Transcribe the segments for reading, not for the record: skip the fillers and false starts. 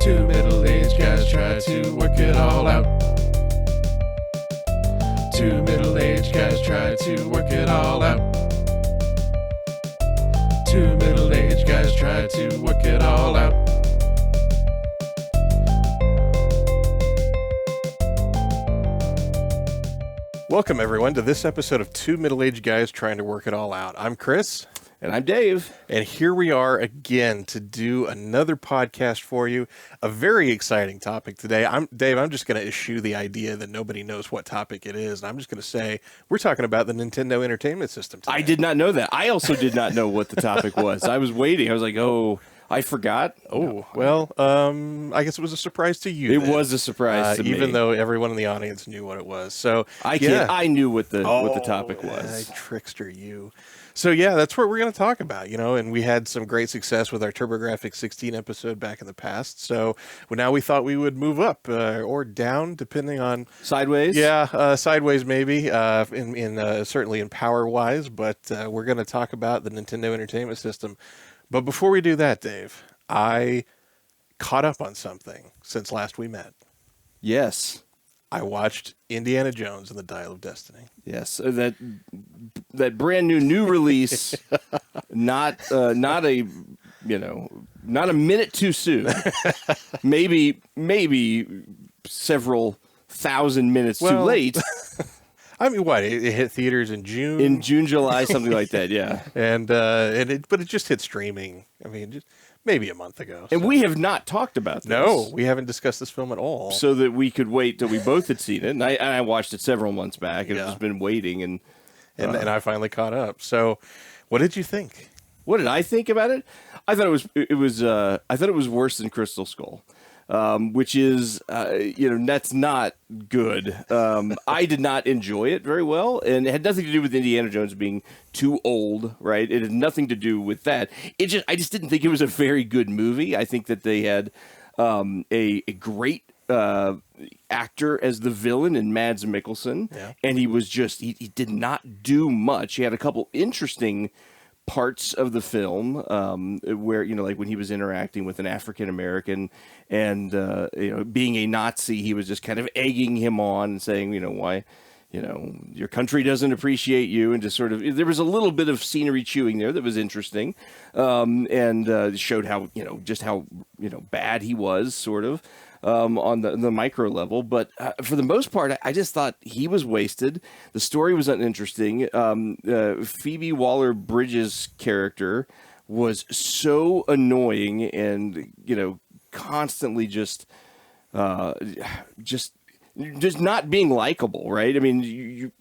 Two middle-aged guys try to work it all out. Two middle-aged guys try to work it all out. Two middle-aged guys try to work it all out. Welcome, everyone, to this episode of Two Middle-Aged Guys Trying to Work It All Out. I'm Chris. And I'm Dave. And here we are again to do another podcast for you. A very exciting topic today. Dave, I'm just going to eschew the idea that nobody knows what topic it is. And I'm just going to say we're talking about the Nintendo Entertainment System today. I did not know that. I also did not know what the topic was. I was waiting. I was like, oh, I forgot. Oh, well, I guess it was a surprise to you. It was a surprise to me. Even though everyone in the audience knew what it was. So I knew what the topic was. Trickster, you. So, yeah, that's what we're going to talk about, and we had some great success with our TurboGrafx 16 episode back in the past. So now we thought we would move up or down, depending on... Sideways? Yeah, sideways maybe, certainly in power-wise, but we're going to talk about the Nintendo Entertainment System. But before we do that, Dave, I caught up on something since last we met. Yes. I watched Indiana Jones and the Dial of Destiny. Yes, that brand new release, not a minute too soon. maybe several thousand minutes too late. I mean, what? It hit theaters in June? In June, July, something like that, yeah. But it just hit streaming. I mean, just maybe a month ago. And we have not talked about this. No, we haven't discussed this film at all. So that we could wait till we both had seen it. And I watched it several months back. I've just been waiting. And I finally caught up. So what did you think? What did I think about it? I thought it was worse than Crystal Skull. Which is, that's not good. I did not enjoy it very well, and it had nothing to do with Indiana Jones being too old, right? It had nothing to do with that. I just didn't think it was a very good movie. I think that they had a great actor as the villain in Mads Mikkelsen, and he was he did not do much. He had a couple interesting parts of the film where, like when he was interacting with an African American and, being a Nazi, he was just kind of egging him on and saying, why, your country doesn't appreciate you. And just sort of, there was a little bit of scenery chewing there that was interesting and showed how, just how, bad he was sort of. On the micro level, but for the most part, I just thought he was wasted. The story was uninteresting. Phoebe Waller-Bridges' character was so annoying and constantly just not being likable. Right? I mean, you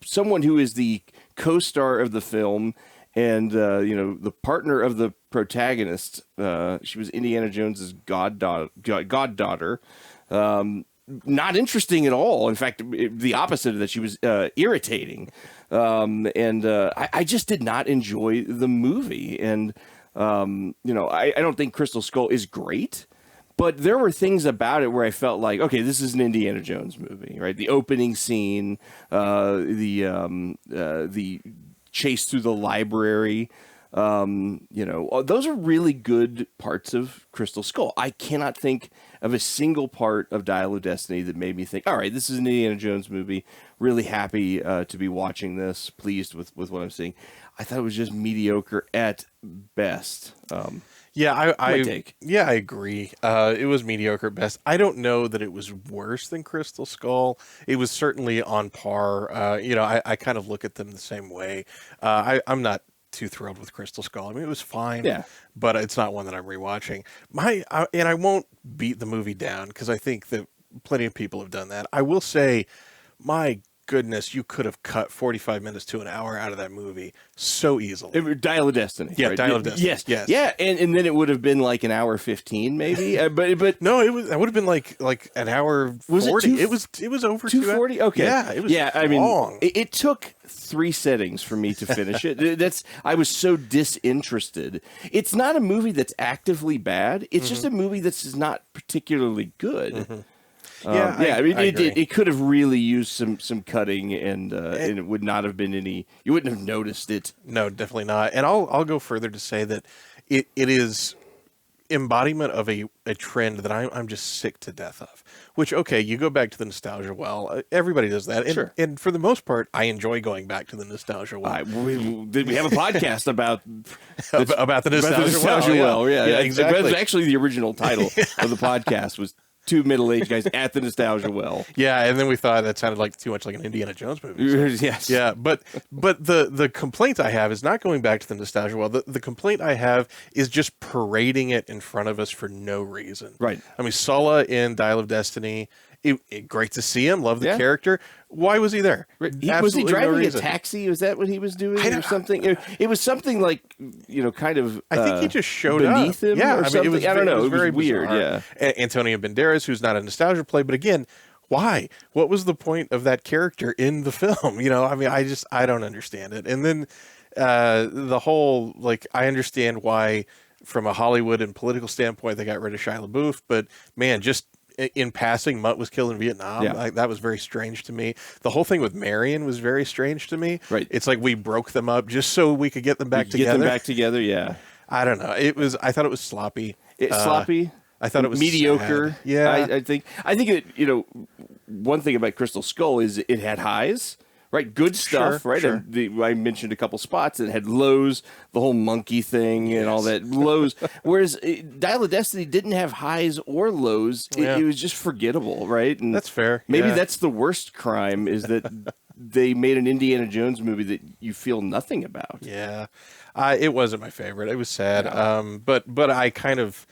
someone who is the co-star of the film. And, the partner of the protagonist, she was Indiana Jones's goddaughter. Not interesting at all. In fact, the opposite of that, she was irritating. I just did not enjoy the movie. And, I don't think Crystal Skull is great. But there were things about it where I felt like, okay, this is an Indiana Jones movie, right? The opening scene, the chase through the library, those are really good parts of Crystal Skull. I cannot think of a single part of Dial of Destiny that made me think, all right, this is an Indiana Jones movie. Really happy to be watching this. Pleased with what I'm seeing. I thought it was just mediocre at best. I agree. It was mediocre at best. I don't know that it was worse than Crystal Skull. It was certainly on par. I kind of look at them the same way. I'm not too thrilled with Crystal Skull. I mean, it was fine, but it's not one that I'm rewatching. And I won't beat the movie down because I think that plenty of people have done that. I will say, my goodness, you could have cut 45 minutes to an hour out of that movie so easily. Dial of Destiny. Yeah, right? Dial of Destiny. Yes. Yeah, and then it would have been like an hour 15 maybe. but no, it would have been like an hour 40. It was over 240. Okay. Yeah, it was long. It took 3 settings for me to finish it. I was so disinterested. It's not a movie that's actively bad. It's just a movie that's not particularly good. Mm-hmm. I mean, it could have really used some cutting, and it would not have been any. You wouldn't have noticed it. No, definitely not. And I'll go further to say that it is embodiment of a trend that I'm just sick to death of. Which, okay, you go back to the nostalgia well. Everybody does that. And, Sure. and for the most part, I enjoy going back to the nostalgia well. We have a podcast about about the nostalgia well. Yeah, exactly. That's actually the original title of the podcast was two middle-aged guys at the nostalgia well. Yeah, and then we thought that sounded like too much like an Indiana Jones movie. So. Yes. Yeah, but the complaint I have is not going back to the nostalgia well. The complaint I have is just parading it in front of us for no reason. Right. I mean, Sulla in Dial of Destiny, great to see him, love the character. Why was he there? Was he driving a taxi? Was that what he was doing or something? It was something like, kind of I think he just showed beneath up. him Yeah, or something. It was, I don't know. It was very weird, bizarre. yeah. Antonio Banderas, who's not a nostalgia play, but again, why? What was the point of that character in the film? I don't understand it. And then the whole, I understand why from a Hollywood and political standpoint they got rid of Shia LaBeouf, but man, just in passing, Mutt was killed in Vietnam. Yeah. That was very strange to me. The whole thing with Marion was very strange to me. Right. It's like we broke them up just so we could get them back together. Get them back together, yeah. I don't know. I thought it was sloppy. Sloppy. I thought it was mediocre. Sad. Yeah. I think it, one thing about Crystal Skull is it had highs. Right, good stuff, Sure, right? sure. And I mentioned a couple spots that had lows, the whole monkey thing and all that, lows. Whereas Dial of Destiny didn't have highs or lows. It was just forgettable, right? And that's fair. Maybe that's the worst crime is that they made an Indiana Jones movie that you feel nothing about. Yeah, it wasn't my favorite. It was sad, Yeah. but I kind of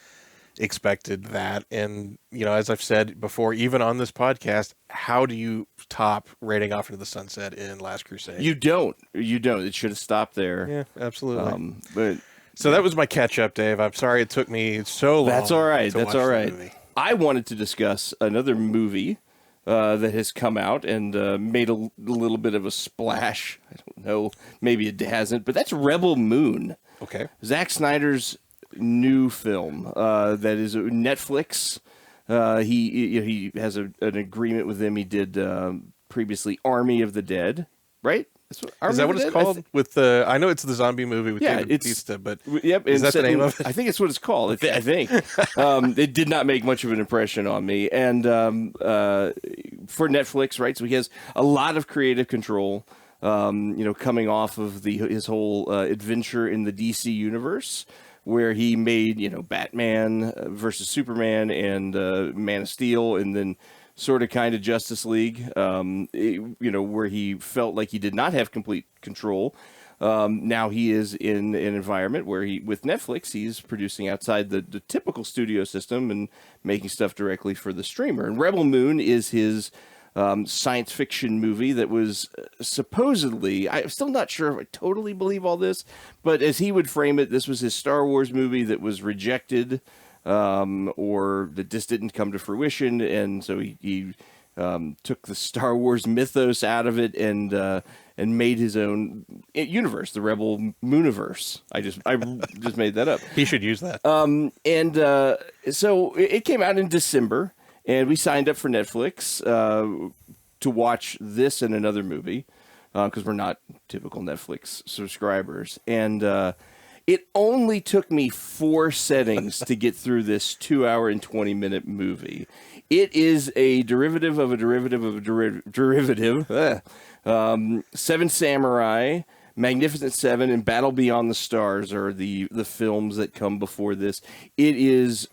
expected that. And, as I've said before, even on this podcast, how do you top Raiding Off into the Sunset in Last Crusade? You don't. It should have stopped there. Yeah, absolutely. But so that was my catch up, Dave. I'm sorry it took me so long. That's all right. To watch the movie. I wanted to discuss another movie that has come out and made a little bit of a splash. I don't know. Maybe it hasn't, but that's Rebel Moon. Okay. Zack Snyder's new film that is Netflix. He has an agreement with them. He did previously Army of the Dead, right? Is that what it's called? I know it's the zombie movie with David Bautista, but is that the name of it? I think it's what it's called. I think it did not make much of an impression on me. And for Netflix, right? So he has a lot of creative control. Coming off of his whole adventure in the DC universe, where he made, Batman versus Superman and Man of Steel, and then sort of kind of Justice League, where he felt like he did not have complete control. Now he is in an environment where with Netflix, he's producing outside the typical studio system and making stuff directly for the streamer. And Rebel Moon is his science fiction movie that was supposedly, I'm still not sure if I totally believe all this, but as he would frame it, this was his Star Wars movie that was rejected or that just didn't come to fruition. And so he took the Star Wars mythos out of it and made his own universe, the Rebel Mooniverse. I just made that up. He should use that. So it came out in December. And we signed up for Netflix to watch this and another movie because we're not typical Netflix subscribers. And it only took me 4 settings to get through this 2-hour and 20-minute movie. It is a derivative of a derivative of a derivative. Seven Samurai, Magnificent Seven, and Battle Beyond the Stars are the films that come before this. It is...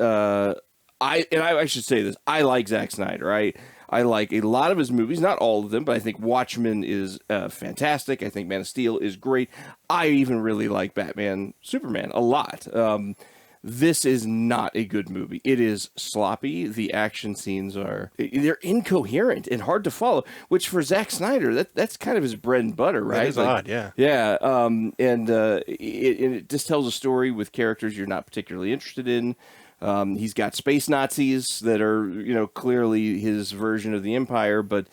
I should say this. I like Zack Snyder. I like a lot of his movies, not all of them, but I think Watchmen is fantastic. I think Man of Steel is great. I even really like Batman, Superman a lot. This is not a good movie. It is sloppy. The action scenes they're incoherent and hard to follow, which for Zack Snyder, that's kind of his bread and butter, right? That is odd, yeah. Yeah, it just tells a story with characters you're not particularly interested in. He's got space Nazis that are, clearly his version of the Empire, but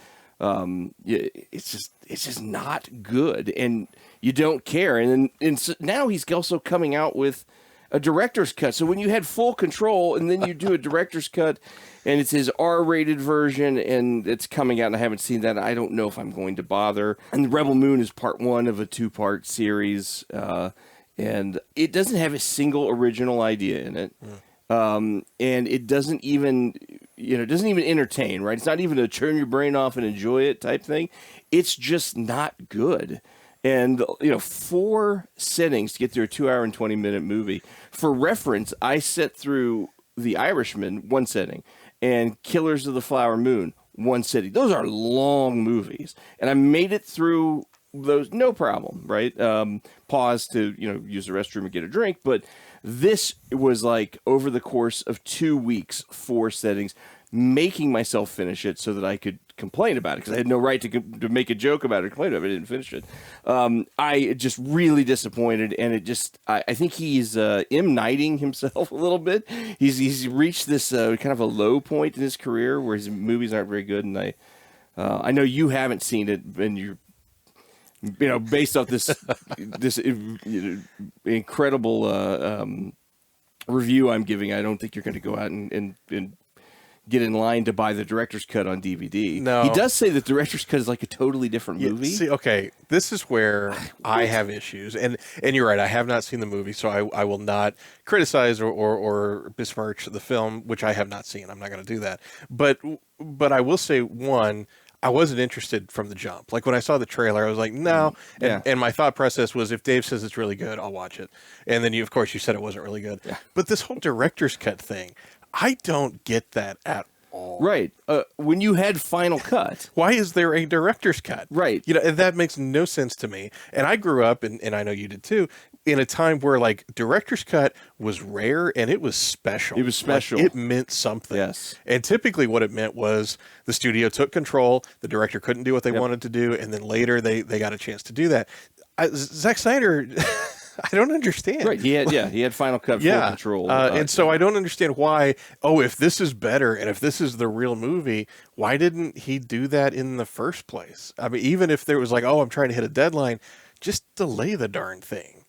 it's just not good, and you don't care. And so now he's also coming out with a director's cut. So when you had full control, and then you do a director's cut, and it's his R-rated version, and it's coming out, and I haven't seen that. I don't know if I'm going to bother. And Rebel Moon is part 1 of a 2-part series, and it doesn't have a single original idea in it. And it doesn't even, it doesn't even entertain, right? It's not even a turn your brain off and enjoy it type thing. It's just not good. And, 4 settings to get through a 2 hour and 20-minute movie. For reference, I sat through The Irishman, 1 setting, and Killers of the Flower Moon, 1 setting. Those are long movies. And I made it through those, no problem, right? Pause to, use the restroom and get a drink. But this was like over the course of 2 weeks, 4 settings, making myself finish it so that I could complain about it, because I had no right to make a joke about it or complain about it. I didn't finish it. I just really disappointed, and it just I think he's M. Nighting himself a little bit. He's reached this kind of a low point in his career where his movies aren't very good, and I know you haven't seen it, and you're based off this incredible review I'm giving, I don't think you're going to go out and get in line to buy the director's cut on DVD. No. He does say that the director's cut is like a totally different movie. See, okay, this is where I have issues, and you're right. I have not seen the movie, so I will not criticize or besmirch the film, which I have not seen. I'm not going to do that. But I will say, one, I wasn't interested from the jump. Like when I saw the trailer, I was like, no. And my thought process was, if Dave says it's really good, I'll watch it. And then of course, you said it wasn't really good. Yeah. But this whole director's cut thing, I don't get that at all. Right. When you had Final Cut. Why is there a director's cut? Right. And that makes no sense to me. And I grew up, and I know you did too, in a time where like director's cut was rare and it was special. It was special. Like, it meant something. Yes. And typically what it meant was the studio took control, the director couldn't do what they wanted to do, and then later they got a chance to do that. Zack Snyder... I don't understand. Right. He had Final Cut full control. And so I don't understand why, if this is better and if this is the real movie, why didn't he do that in the first place? I mean, even if there was like, I'm trying to hit a deadline, just delay the darn thing.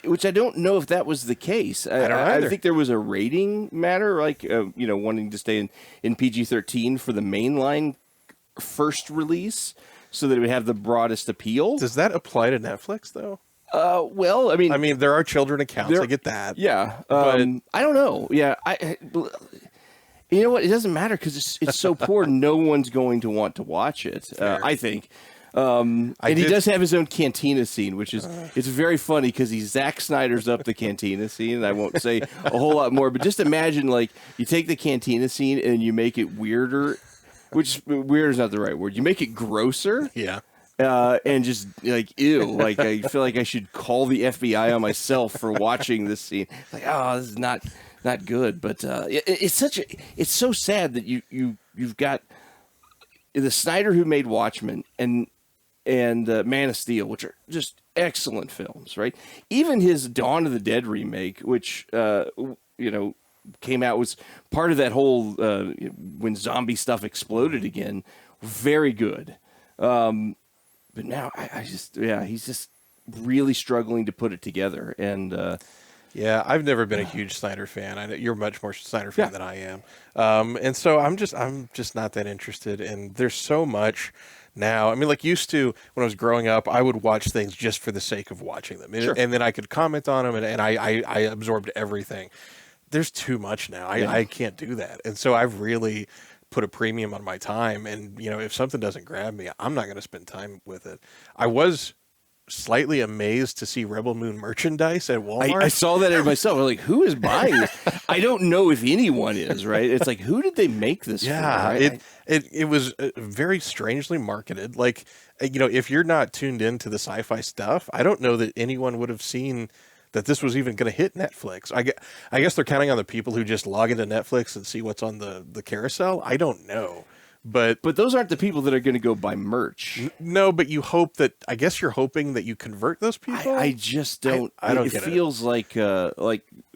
Which I don't know if that was the case. I don't either. I think there was a rating matter, like, wanting to stay in PG-13 for the mainline first release so that it would have the broadest appeal. Does that apply to Netflix, though? Well, I mean, there are children accounts. I get that. Yeah, but I don't know. Yeah, you know what? It doesn't matter because it's so poor. No one's going to want to watch it. I think. And he does have his own cantina scene, which is it's very funny because he Zack Snyder's up the cantina scene. And I won't say a whole lot more, but just imagine like you take the cantina scene and you make it weirder, which weird is not the right word. You make it grosser. Yeah. And just like, ew, like I feel like I should call the FBI on myself for watching this scene. Like, this is not good. But it's so sad that you've got the Snyder who made Watchmen and Man of Steel, which are just excellent films, right? Even his Dawn of the Dead remake, which came out, was part of that whole when zombie stuff exploded again. Very good. But now he's just really struggling to put it together. And I've never been a huge Snyder fan. I know you're much more Snyder fan than I am. And so I'm just not that interested. And there's so much now. I mean, like used to when I was growing up, I would watch things just for the sake of watching them. And then I could comment on them and I absorbed everything. There's too much now. I can't do that. And so I've really put a premium on my time, and if something doesn't grab me, I'm not going to spend time with it. I was slightly amazed to see Rebel Moon merchandise at Walmart. I saw that myself. I was like, who is buying this? I don't know if anyone is, right? It's like, who did they make this for? Right? It was very strangely marketed. Like, if you're not tuned into the sci-fi stuff, I don't know that anyone would have seen that this was even going to hit Netflix. I guess they're counting on the people who just log into Netflix and see what's on the carousel. I don't know. But those aren't the people that are going to go buy merch. No, but you hope that, I guess you're hoping that you convert those people. I just don't. I don't it get feels like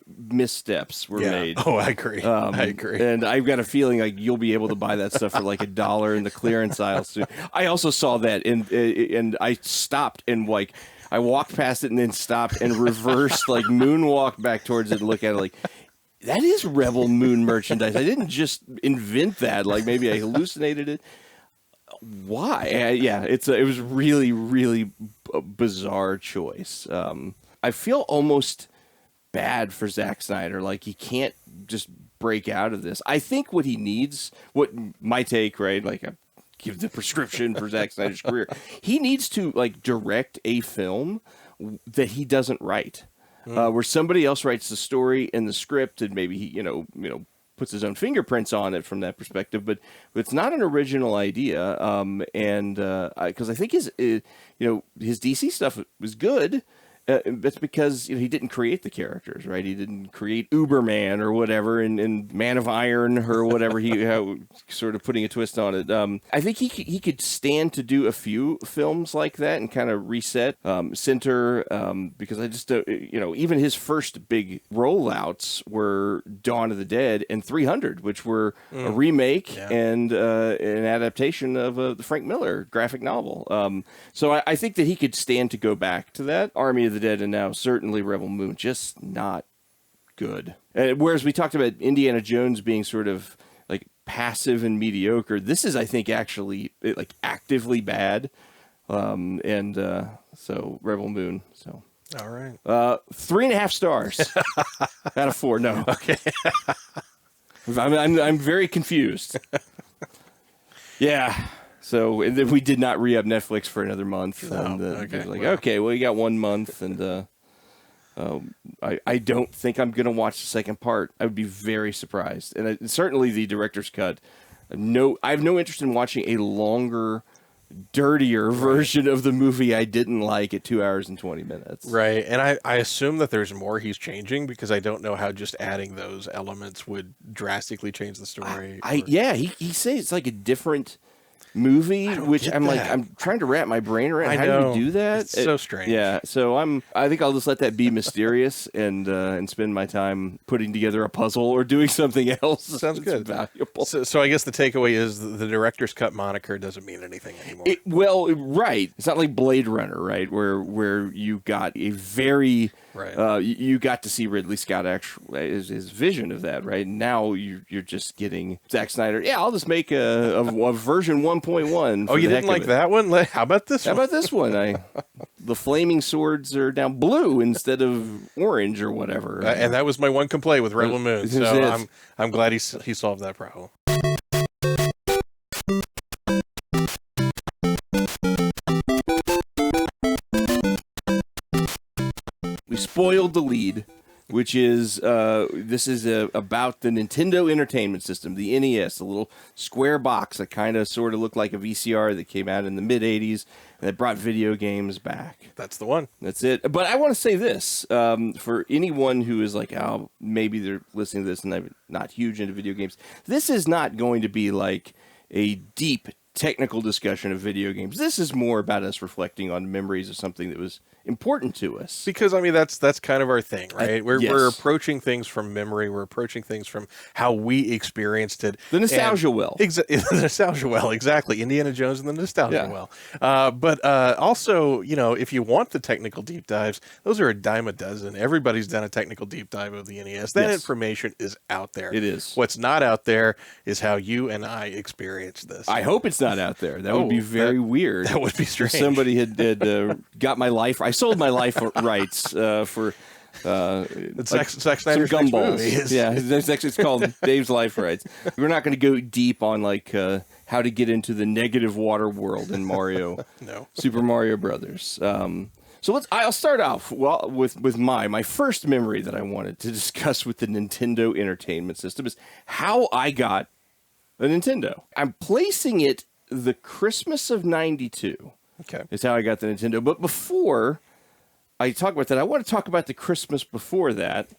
missteps were made. Oh, I agree. I agree. And I've got a feeling like you'll be able to buy that stuff for like $1 in the clearance aisle soon. I also saw that and I stopped and like I walked past it and then stopped and reversed, like moonwalked back towards it and look at it like, that is Rebel Moon merchandise. I didn't just invent that. Like maybe I hallucinated it. Why? It was really, really a bizarre choice. I feel almost bad for Zack Snyder. Like, he can't just break out of this. I think what he needs, what my take, right? Like, I give the prescription for Zack Snyder's career. He needs to like direct a film that he doesn't write, where somebody else writes the story and the script, and maybe he, puts his own fingerprints on it from that perspective. But it's not an original idea, and because I think his DC stuff was good. That's because he didn't create the characters, right? He didn't create Uberman or whatever, and Man of Iron or whatever. Sort of putting a twist on it. I think he could stand to do a few films like that and kind of reset, center. Because I just even his first big rollouts were Dawn of the Dead and 300, which were a remake and an adaptation of the Frank Miller graphic novel. So I think that he could stand to go back to that. Army of the Dead, and now certainly Rebel Moon, just not good. Whereas we talked about Indiana Jones being sort of like passive and mediocre, this is, I think, actually like actively bad. So Rebel Moon. So all right, 3.5 stars out of 4. No, okay. I'm very confused. Yeah. So we did not re-up Netflix for another month. Okay, well, you got 1 month, and I don't think I'm going to watch the second part. I would be very surprised. And certainly the director's cut. I have no interest in watching a longer, dirtier version of the movie I didn't like at 2 hours and 20 minutes. Right, and I assume that there's more he's changing, because I don't know how just adding those elements would drastically change the story. He says it's like a different movie, which I'm like, I'm trying to wrap my brain around. How do you do that? It's so strange. Yeah, so I think I'll just let that be mysterious and spend my time putting together a puzzle or doing something else. Sounds good. Valuable. So I guess the takeaway is the director's cut moniker doesn't mean anything anymore. Right. It's not like Blade Runner, right? Where you got a very you got to see Ridley Scott actually his vision of that, right? Now you're just getting Zack Snyder. Yeah, I'll just make a version 1.1. Oh, you didn't like that one? How about this one? How about this one? The flaming swords are now blue instead of orange or whatever. And that was my one complaint with Rebel Moon. So I'm glad he solved that problem. We spoiled the lead, which is this is about the Nintendo Entertainment System, the NES, a little square box that kind of sort of looked like a VCR that came out in the mid-'80s and that brought video games back. That's the one. That's it. But I want to say this, for anyone who is like, oh, maybe they're listening to this and they're not huge into video games, this is not going to be like a deep technical discussion of video games. This is more about us reflecting on memories of something that was important to us. Because, I mean, that's kind of our thing, right? We're approaching things from memory. We're approaching things from how we experienced it. The nostalgia well. The nostalgia well, exactly. Indiana Jones and the nostalgia well. But also, if you want the technical deep dives, those are a dime a dozen. Everybody's done a technical deep dive of the NES. That information is out there. It is. What's not out there is how you and I experienced this. I hope it's not out there. That would be very weird. That would be strange. If somebody had got my life. I sold my life rights for Zack Snyder's some gumballs. Movie. Yeah, it's called Dave's Life Rights. We're not going to go deep on like how to get into the negative water world in Mario. No, Super Mario Brothers. So I'll start off with my first memory that I wanted to discuss with the Nintendo Entertainment System is how I got a Nintendo. I'm placing it the Christmas of '92. Okay, is how I got the Nintendo. But before I talk about that, I want to talk about the Christmas before that,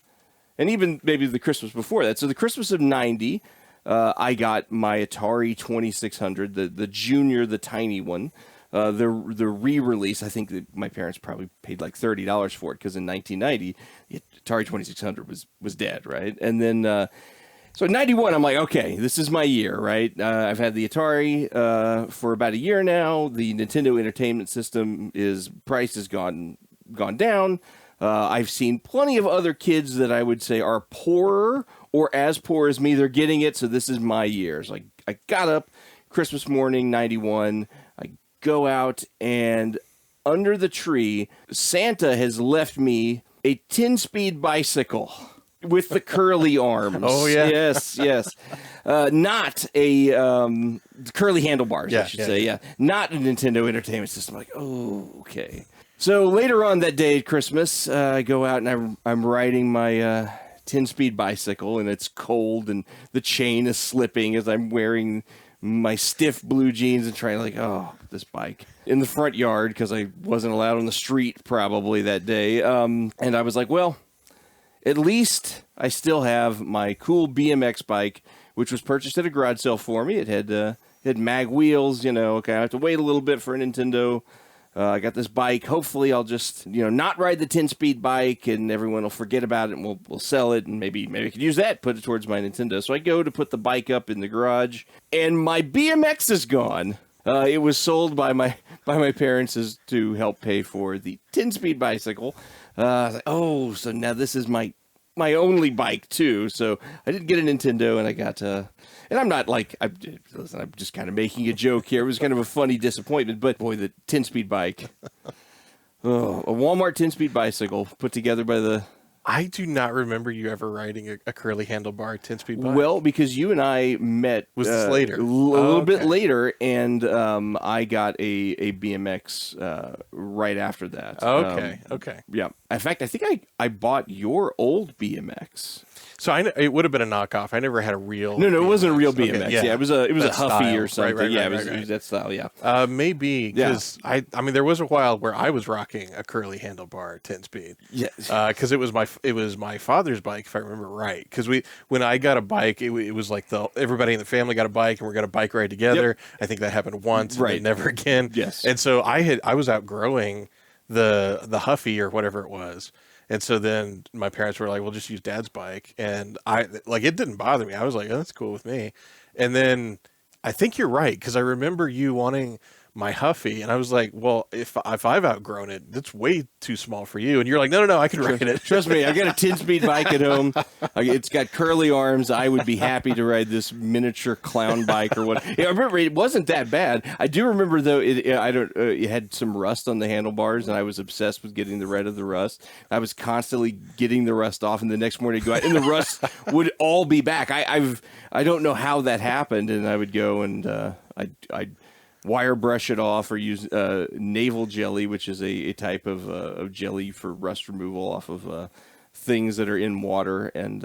and even maybe the Christmas before that. So the Christmas of '90, I got my Atari 2600, the junior, the tiny one. The re-release, I think that my parents probably paid like $30 for it, because in 1990, the Atari 2600 was dead, right? And then, so in 91, I'm like, okay, this is my year, right? I've had the Atari for about a year now. The Nintendo Entertainment System price has gone down. I've seen plenty of other kids that I would say are poorer or as poor as me. They're getting it, so this is my year. So I got up Christmas morning, 91. I go out, and under the tree, Santa has left me a 10-speed bicycle with the curly arms. Oh, yeah. Yes. Not a curly handlebars, I should say. Yeah. Not a Nintendo Entertainment System. Like, oh, okay. So later on that day at Christmas, I go out and I'm riding my 10-speed bicycle, and it's cold, and the chain is slipping as I'm wearing my stiff blue jeans and trying this bike in the front yard because I wasn't allowed on the street probably that day. And I was like, well, at least I still have my cool BMX bike, which was purchased at a garage sale for me. It had mag wheels, okay, I have to wait a little bit for a Nintendo. I got this bike. Hopefully I'll just, not ride the 10-speed bike and everyone will forget about it and we'll sell it and maybe I could use that, put it towards my Nintendo. So I go to put the bike up in the garage and my BMX is gone. It was sold by my parents to help pay for the 10-speed bicycle. I was like, so now this is my only bike too. So I did get a Nintendo and I got and I'm not like, I'm just kind of making a joke here. It was kind of a funny disappointment, but boy, the 10-speed bike. A Walmart 10-speed bicycle put together by the... I do not remember you ever riding a curly handlebar 10-speed bike. Well, because you and I met... Was this later? A little bit later, and I got a BMX right after that. Okay. Yeah. In fact, I think I bought your old BMX. So it would have been a knockoff. I never had a real. No, BMX. it wasn't a real BMX. Okay, yeah, it was a that Huffy style. or something. Right, it was that style. Yeah. Maybe because I mean there was a while where I was rocking a curly handlebar 10-speed. Yeah. Because it was my father's bike if I remember right. Because when I got a bike, it was like everybody in the family got a bike and we got a bike ride together. Yep. I think that happened once, right? And never again. Yes. And so I was outgrowing the Huffy or whatever it was. And so then my parents were like, well, just use Dad's bike. And it didn't bother me. I was like, oh, that's cool with me. And then I think you're right. Cause I remember you wanting my Huffy. And I was like, well, if I've outgrown it, that's way too small for you. And you're like, no, I can ride it. Trust me. I got a 10-speed bike at home. It's got curly arms. I would be happy to ride this miniature clown bike or what. Yeah, I remember it wasn't that bad. I do remember though, it had some rust on the handlebars and I was obsessed with getting rid of the rust. I was constantly getting the rust off and the next morning I'd go out and the rust would all be back. I don't know how that happened. And I would go and I'd wire brush it off or use navel jelly, which is a type of jelly for rust removal off of things that are in water, and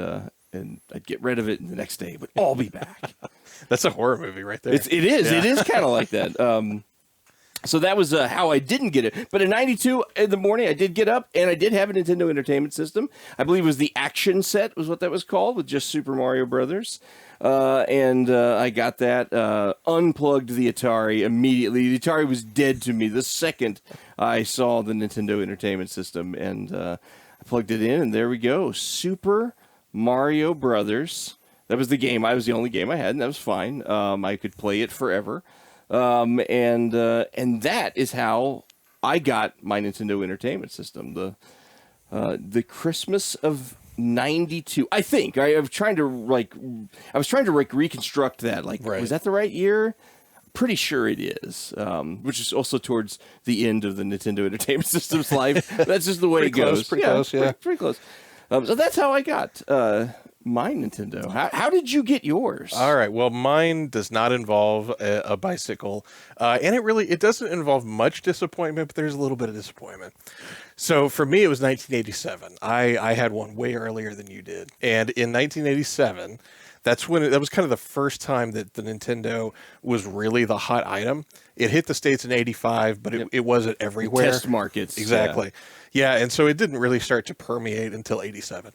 I'd get rid of it, and the next day it would all be back. That's a horror movie right there. It is. Yeah. It is kind of like that. So that was how I didn't get it. But in '92 in the morning, I did get up, and I did have a Nintendo Entertainment System. I believe it was the Action Set was what that was called, with just Super Mario Brothers. And I got that, unplugged the Atari immediately. The Atari was dead to me the second I saw the Nintendo Entertainment System. And I plugged it in, and there we go. Super Mario Brothers. That was the game. I was the only game I had, and that was fine. I could play it forever. And that is how I got my Nintendo Entertainment System. The Christmas of '92, I think. I was trying to reconstruct that. Right. Was that the right year? Pretty sure it is. Which is also towards the end of the Nintendo Entertainment System's life. That's just the way it goes. Pretty close. Pretty close. So that's how I got my Nintendo. How did you get yours? All right. Well, mine does not involve a bicycle, and it doesn't involve much disappointment, but there's a little bit of disappointment. So for me, it was 1987. I had one way earlier than you did, and in 1987, that was kind of the first time that the Nintendo was really the hot item. It hit the States in '85, but it wasn't everywhere. Test markets, exactly. Yeah, and so it didn't really start to permeate until '87.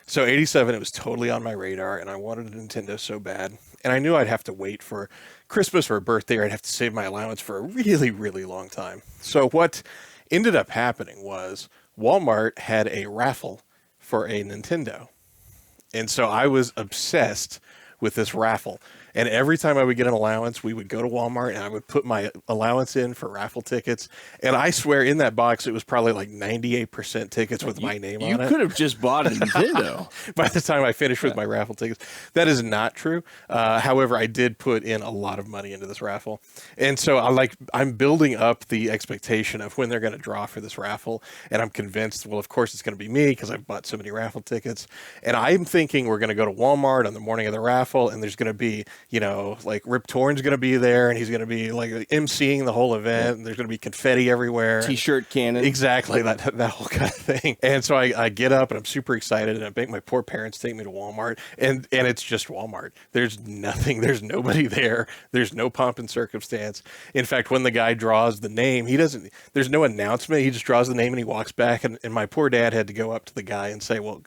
So 87, it was totally on my radar, and I wanted a Nintendo so bad. And I knew I'd have to wait for Christmas or a birthday, or I'd have to save my allowance for a really, really long time. So what ended up happening was Walmart had a raffle for a Nintendo. And so I was obsessed with this raffle. And every time I would get an allowance, we would go to Walmart and I would put my allowance in for raffle tickets. And I swear in that box, it was probably like 98% tickets with my name on it. You could have just bought a Nintendo. By the time I finished with my raffle tickets. That is not true. However, I did put in a lot of money into this raffle. And so I'm building up the expectation of when they're going to draw for this raffle. And I'm convinced, well, of course it's going to be me because I've bought so many raffle tickets. And I'm thinking we're going to go to Walmart on the morning of the raffle and there's going to be, like Rip Torn's going to be there and he's going to be like emceeing the whole event. And there's going to be confetti everywhere. T-shirt cannon. Exactly. That whole kind of thing. And so I get up and I'm super excited and I make my poor parents take me to Walmart and it's just Walmart. There's nothing. There's nobody there. There's no pomp and circumstance. In fact, when the guy draws the name, there's no announcement. He just draws the name and he walks back and my poor dad had to go up to the guy and say, well,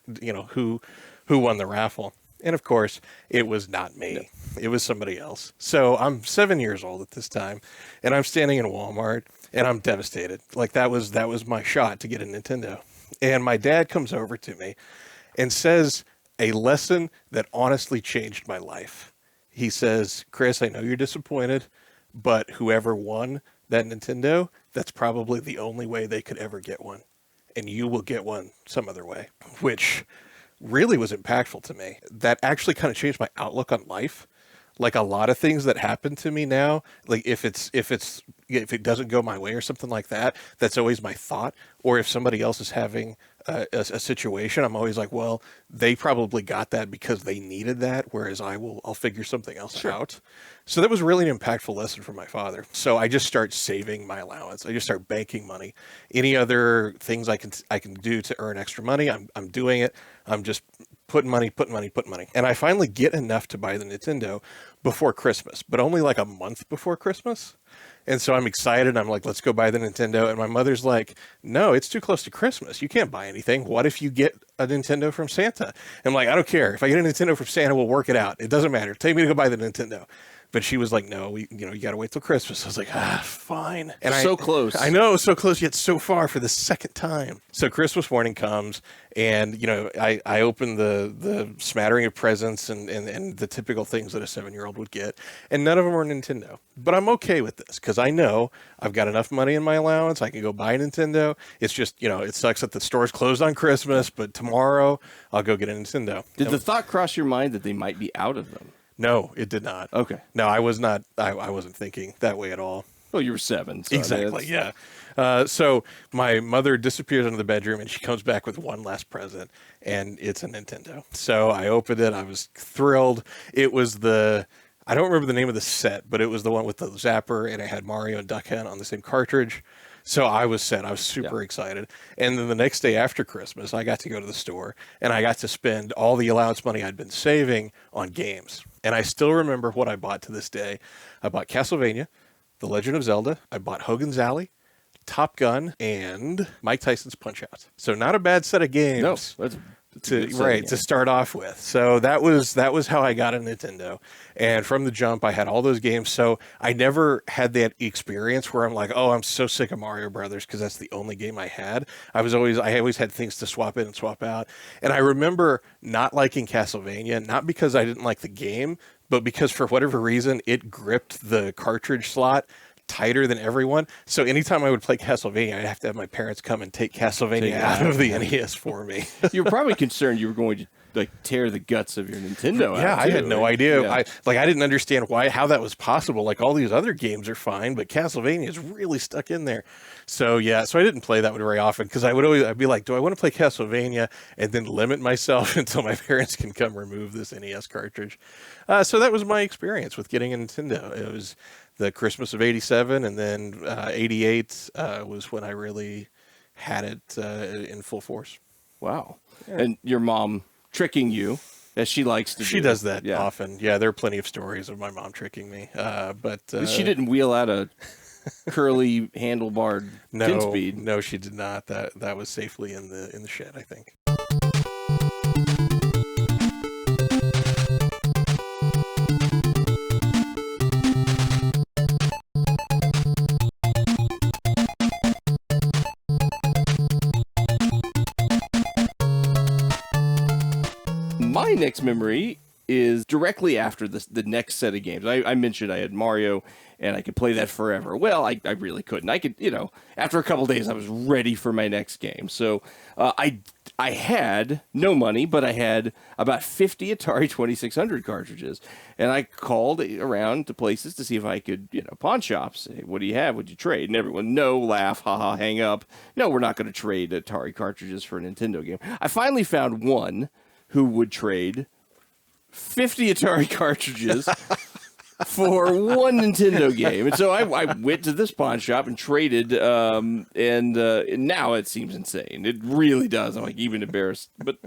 who won the raffle? And of course, it was not me. No. It was somebody else. So I'm 7 years old at this time, and I'm standing in Walmart, and I'm devastated. Like that was my shot to get a Nintendo. And my dad comes over to me and says a lesson that honestly changed my life. He says, Chris, I know you're disappointed, but whoever won that Nintendo, that's probably the only way they could ever get one. And you will get one some other way, which really was impactful to me. That actually kind of changed my outlook on life. Like a lot of things that happen to me now, like if it doesn't go my way or something like that, that's always my thought. Or if somebody else is having a situation, I'm always like, well, they probably got that because they needed that, whereas I'll figure something else out. So that was really an impactful lesson from my father. So I just start saving my allowance. I just start banking money. Any other things I can do to earn extra money, I'm doing it. I'm just putting money. And I finally get enough to buy the Nintendo before Christmas, but only like a month before Christmas. And so I'm excited. I'm like, let's go buy the Nintendo. And my mother's like, no, it's too close to Christmas. You can't buy anything. What if you get a Nintendo from Santa? And I'm like, I don't care. If I get a Nintendo from Santa, we'll work it out. It doesn't matter. Take me to go buy the Nintendo. But she was like, no, you got to wait till Christmas. I was like, fine. And so close. I know, so close, yet so far for the second time. So Christmas morning comes, and, I open the smattering of presents and the typical things that a 7-year-old would get. And none of them are Nintendo. But I'm okay with this because I know I've got enough money in my allowance. I can go buy a Nintendo. It's just, it sucks that the store's closed on Christmas, but tomorrow I'll go get a Nintendo. Did the thought cross your mind that they might be out of them? No, it did not. Okay. No, I was not. I wasn't thinking that way at all. Well, you were 7. So exactly. Yeah. So my mother disappears into the bedroom and she comes back with one last present, and it's a Nintendo. So I opened it. I was thrilled. It was I don't remember the name of the set, but it was the one with the zapper, and it had Mario and Duck Hunt on the same cartridge. So I was set. I was super excited. And then the next day after Christmas, I got to go to the store and I got to spend all the allowance money I'd been saving on games. And I still remember what I bought to this day. I bought Castlevania, The Legend of Zelda. I bought Hogan's Alley, Top Gun, and Mike Tyson's Punch-Out. So not a bad set of games. No, that's to start off with. So that was how I got a Nintendo. And from the jump, I had all those games. So I never had that experience where I'm like, oh, I'm so sick of Mario Brothers because that's the only game I had. I always had things to swap in and swap out. And I remember not liking Castlevania, not because I didn't like the game, but because for whatever reason, it gripped the cartridge slot tighter than everyone. So anytime I would play Castlevania, I'd have to have my parents come and take Castlevania out of the NES for me. You were probably concerned you were going to tear the guts of your Nintendo out. Yeah, I had no idea. Yeah. I didn't understand how that was possible. Like all these other games are fine, but Castlevania is really stuck in there. So I didn't play that one very often because I'd be like, do I want to play Castlevania and then limit myself until my parents can come remove this NES cartridge? So that was my experience with getting a Nintendo. It was the Christmas of '87, and then '88 was when I really had it in full force. Wow. Yeah. And your mom tricking you, as she likes to do. She does that often. Yeah, there are plenty of stories of my mom tricking me. But she didn't wheel out a curly handlebar 10-speed. No, she did not. That was safely in the shed, I think. My next memory is directly after the next set of games. I mentioned I had Mario, and I could play that forever. Well, I really couldn't. I could, after a couple days, I was ready for my next game. So I had no money, but I had about 50 Atari 2600 cartridges, and I called around to places to see if I could, pawn shops. Say, what do you have? Would you trade? And everyone, no, laugh, haha, hang up. No, we're not going to trade Atari cartridges for a Nintendo game. I finally found one who would trade 50 Atari cartridges for one Nintendo game. And so I went to this pawn shop and traded, and now it seems insane. It really does. I'm like even embarrassed, but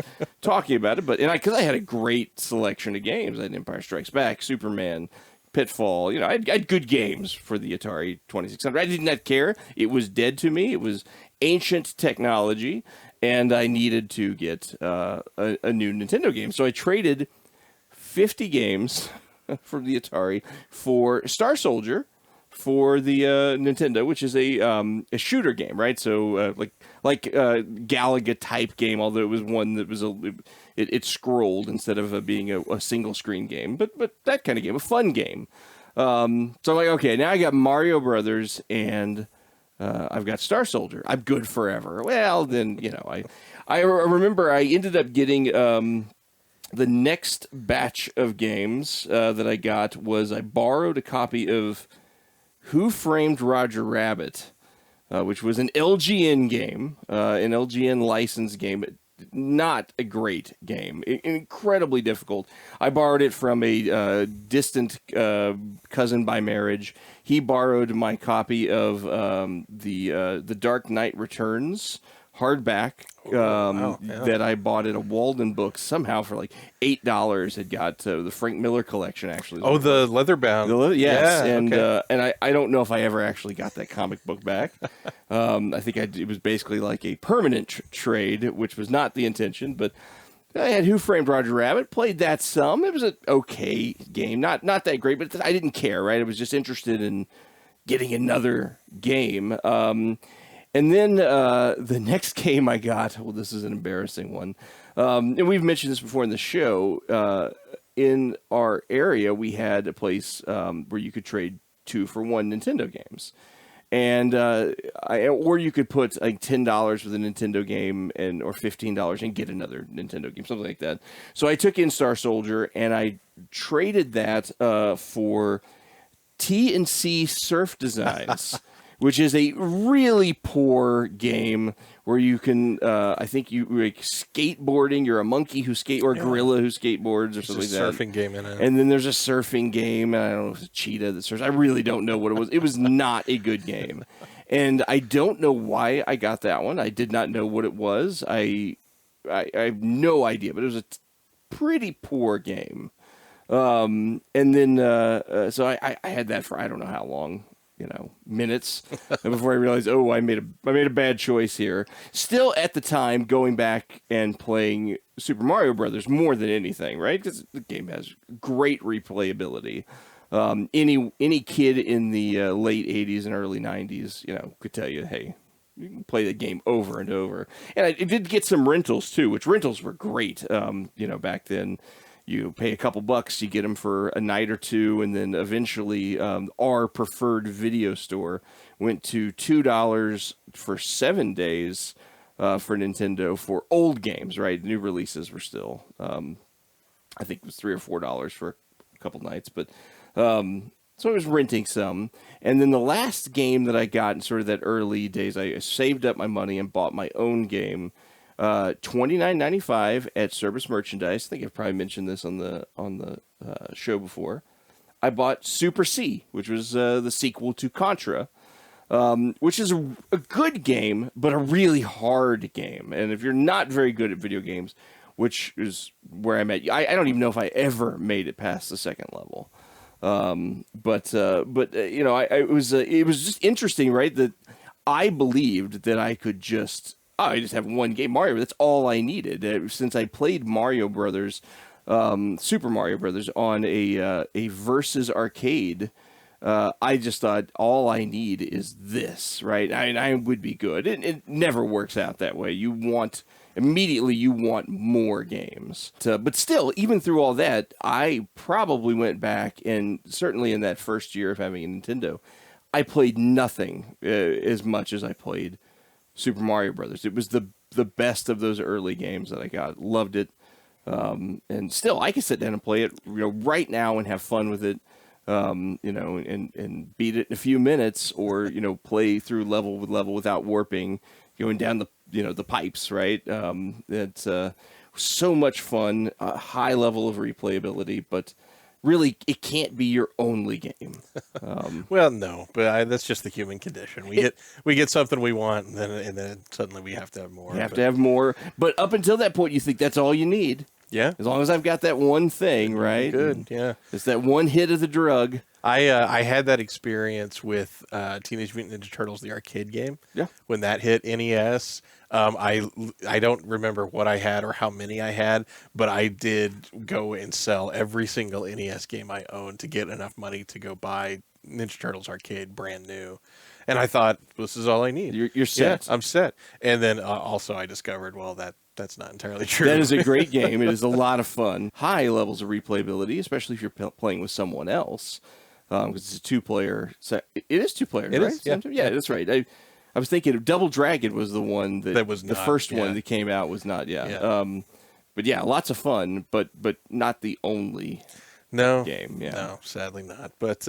talking about it. Because I had a great selection of games. I had Empire Strikes Back, Superman, Pitfall. I had good games for the Atari 2600. I did not care. It was dead to me. It was ancient technology, and I needed to get a new Nintendo game. So I traded 50 games from the Atari for Star Soldier for the Nintendo, which is a shooter game, right? So like Galaga type game, although it was one that was it scrolled instead of being a single screen game, but that kind of game, a fun game. So I'm like, okay, now I got Mario Brothers and I've got Star Soldier. I'm good forever. Well, then I remember I ended up getting. The next batch of games that I got was I borrowed a copy of Who Framed Roger Rabbit, which was an LGN game, an LGN licensed game. Not a great game, incredibly difficult. I borrowed it from a distant cousin by marriage. He borrowed my copy of the Dark Knight Returns hardback that I bought at a Walden Books somehow for like $8. Had got the Frank Miller collection actually. Oh, the leatherbound. Yes, yeah, and okay. and I don't know if I ever actually got that comic book back. I think it was basically like a permanent trade, which was not the intention. But I had Who Framed Roger Rabbit. Played that some. It was an okay game, not that great, but I didn't care. Right, I was just interested in getting another game. And then the next game I got, well, this is an embarrassing one. And we've mentioned this before in the show. In our area, we had a place where you could trade 2 for 1 Nintendo games. And or you could put like $10 with a Nintendo game or $15 and get another Nintendo game, something like that. So I took in Star Soldier and I traded that for T&C Surf Designs. Which is a really poor game where you can, I think you like skateboarding. You're a monkey or a gorilla who skateboards or something like that. There's a surfing game in it. And then there's a surfing game. And I don't know if it's a cheetah that surfs. I really don't know what it was. It was not a good game. And I don't know why I got that one. I did not know what it was. I have no idea, but it was a pretty poor game. And then, so I had that for I don't know how long. Minutes before I realized, I made a bad choice here. Still at the time, going back and playing Super Mario Brothers more than anything, right? Because the game has great replayability. Any kid in the late 80s and early 90s, could tell you, hey, you can play the game over and over. And I did get some rentals too, which rentals were great. Back then. You pay a couple bucks, you get them for a night or two, and then eventually our preferred video store went to $2 for 7 days for Nintendo for old games, right? New releases were still, I think it was $3 or $4 for a couple nights, but so I was renting some. And then the last game that I got in sort of that early days, I saved up my money and bought my own game. $29.95 at Service Merchandise. I think I've probably mentioned this on the show before. I bought Super C, which was the sequel to Contra, which is a good game, but a really hard game. And if you're not very good at video games, which is where I'm at, I don't even know if I ever made it past the second level. It was just interesting, right? That I believed that I could I just have one game, Mario. That's all I needed. Since I played Mario Brothers, Super Mario Brothers, on a Versus arcade, I just thought all I need is this, right? I would be good. It never works out that way. You want immediately you want more games. But still, even through all that, I probably went back, and certainly in that first year of having a Nintendo, I played nothing as much as I played Super Mario Brothers. It was the best of those early games that I got. Loved it. And still, I can sit down and play it, right now and have fun with it, and beat it in a few minutes, or, play through level with level without warping, going down the pipes, right? It's so much fun, a high level of replayability, but really, it can't be your only game. Well, no, but that's just the human condition. We get something we want, and then suddenly we have to have more. You have to have more, but up until that point, you think that's all you need. Yeah, as long as I've got that one thing, right? Good, yeah. It's that one hit of the drug. I had that experience with Teenage Mutant Ninja Turtles, the arcade game. Yeah. When that hit NES, I don't remember what I had or how many I had, but I did go and sell every single NES game I owned to get enough money to go buy Ninja Turtles arcade brand new. And I thought, this is all I need. You're set. Yeah, I'm set. And then also I discovered, well, that's not entirely true. That is a great game. It is a lot of fun. High levels of replayability, especially if you're playing with someone else, because it's a two-player. It is two players, it right? Is, yeah. Yeah, that's right. I was thinking Double Dragon was the one that was not, the first one that came out was not. Yeah. But yeah, lots of fun, but not the only. Game, yeah. No, sadly not. But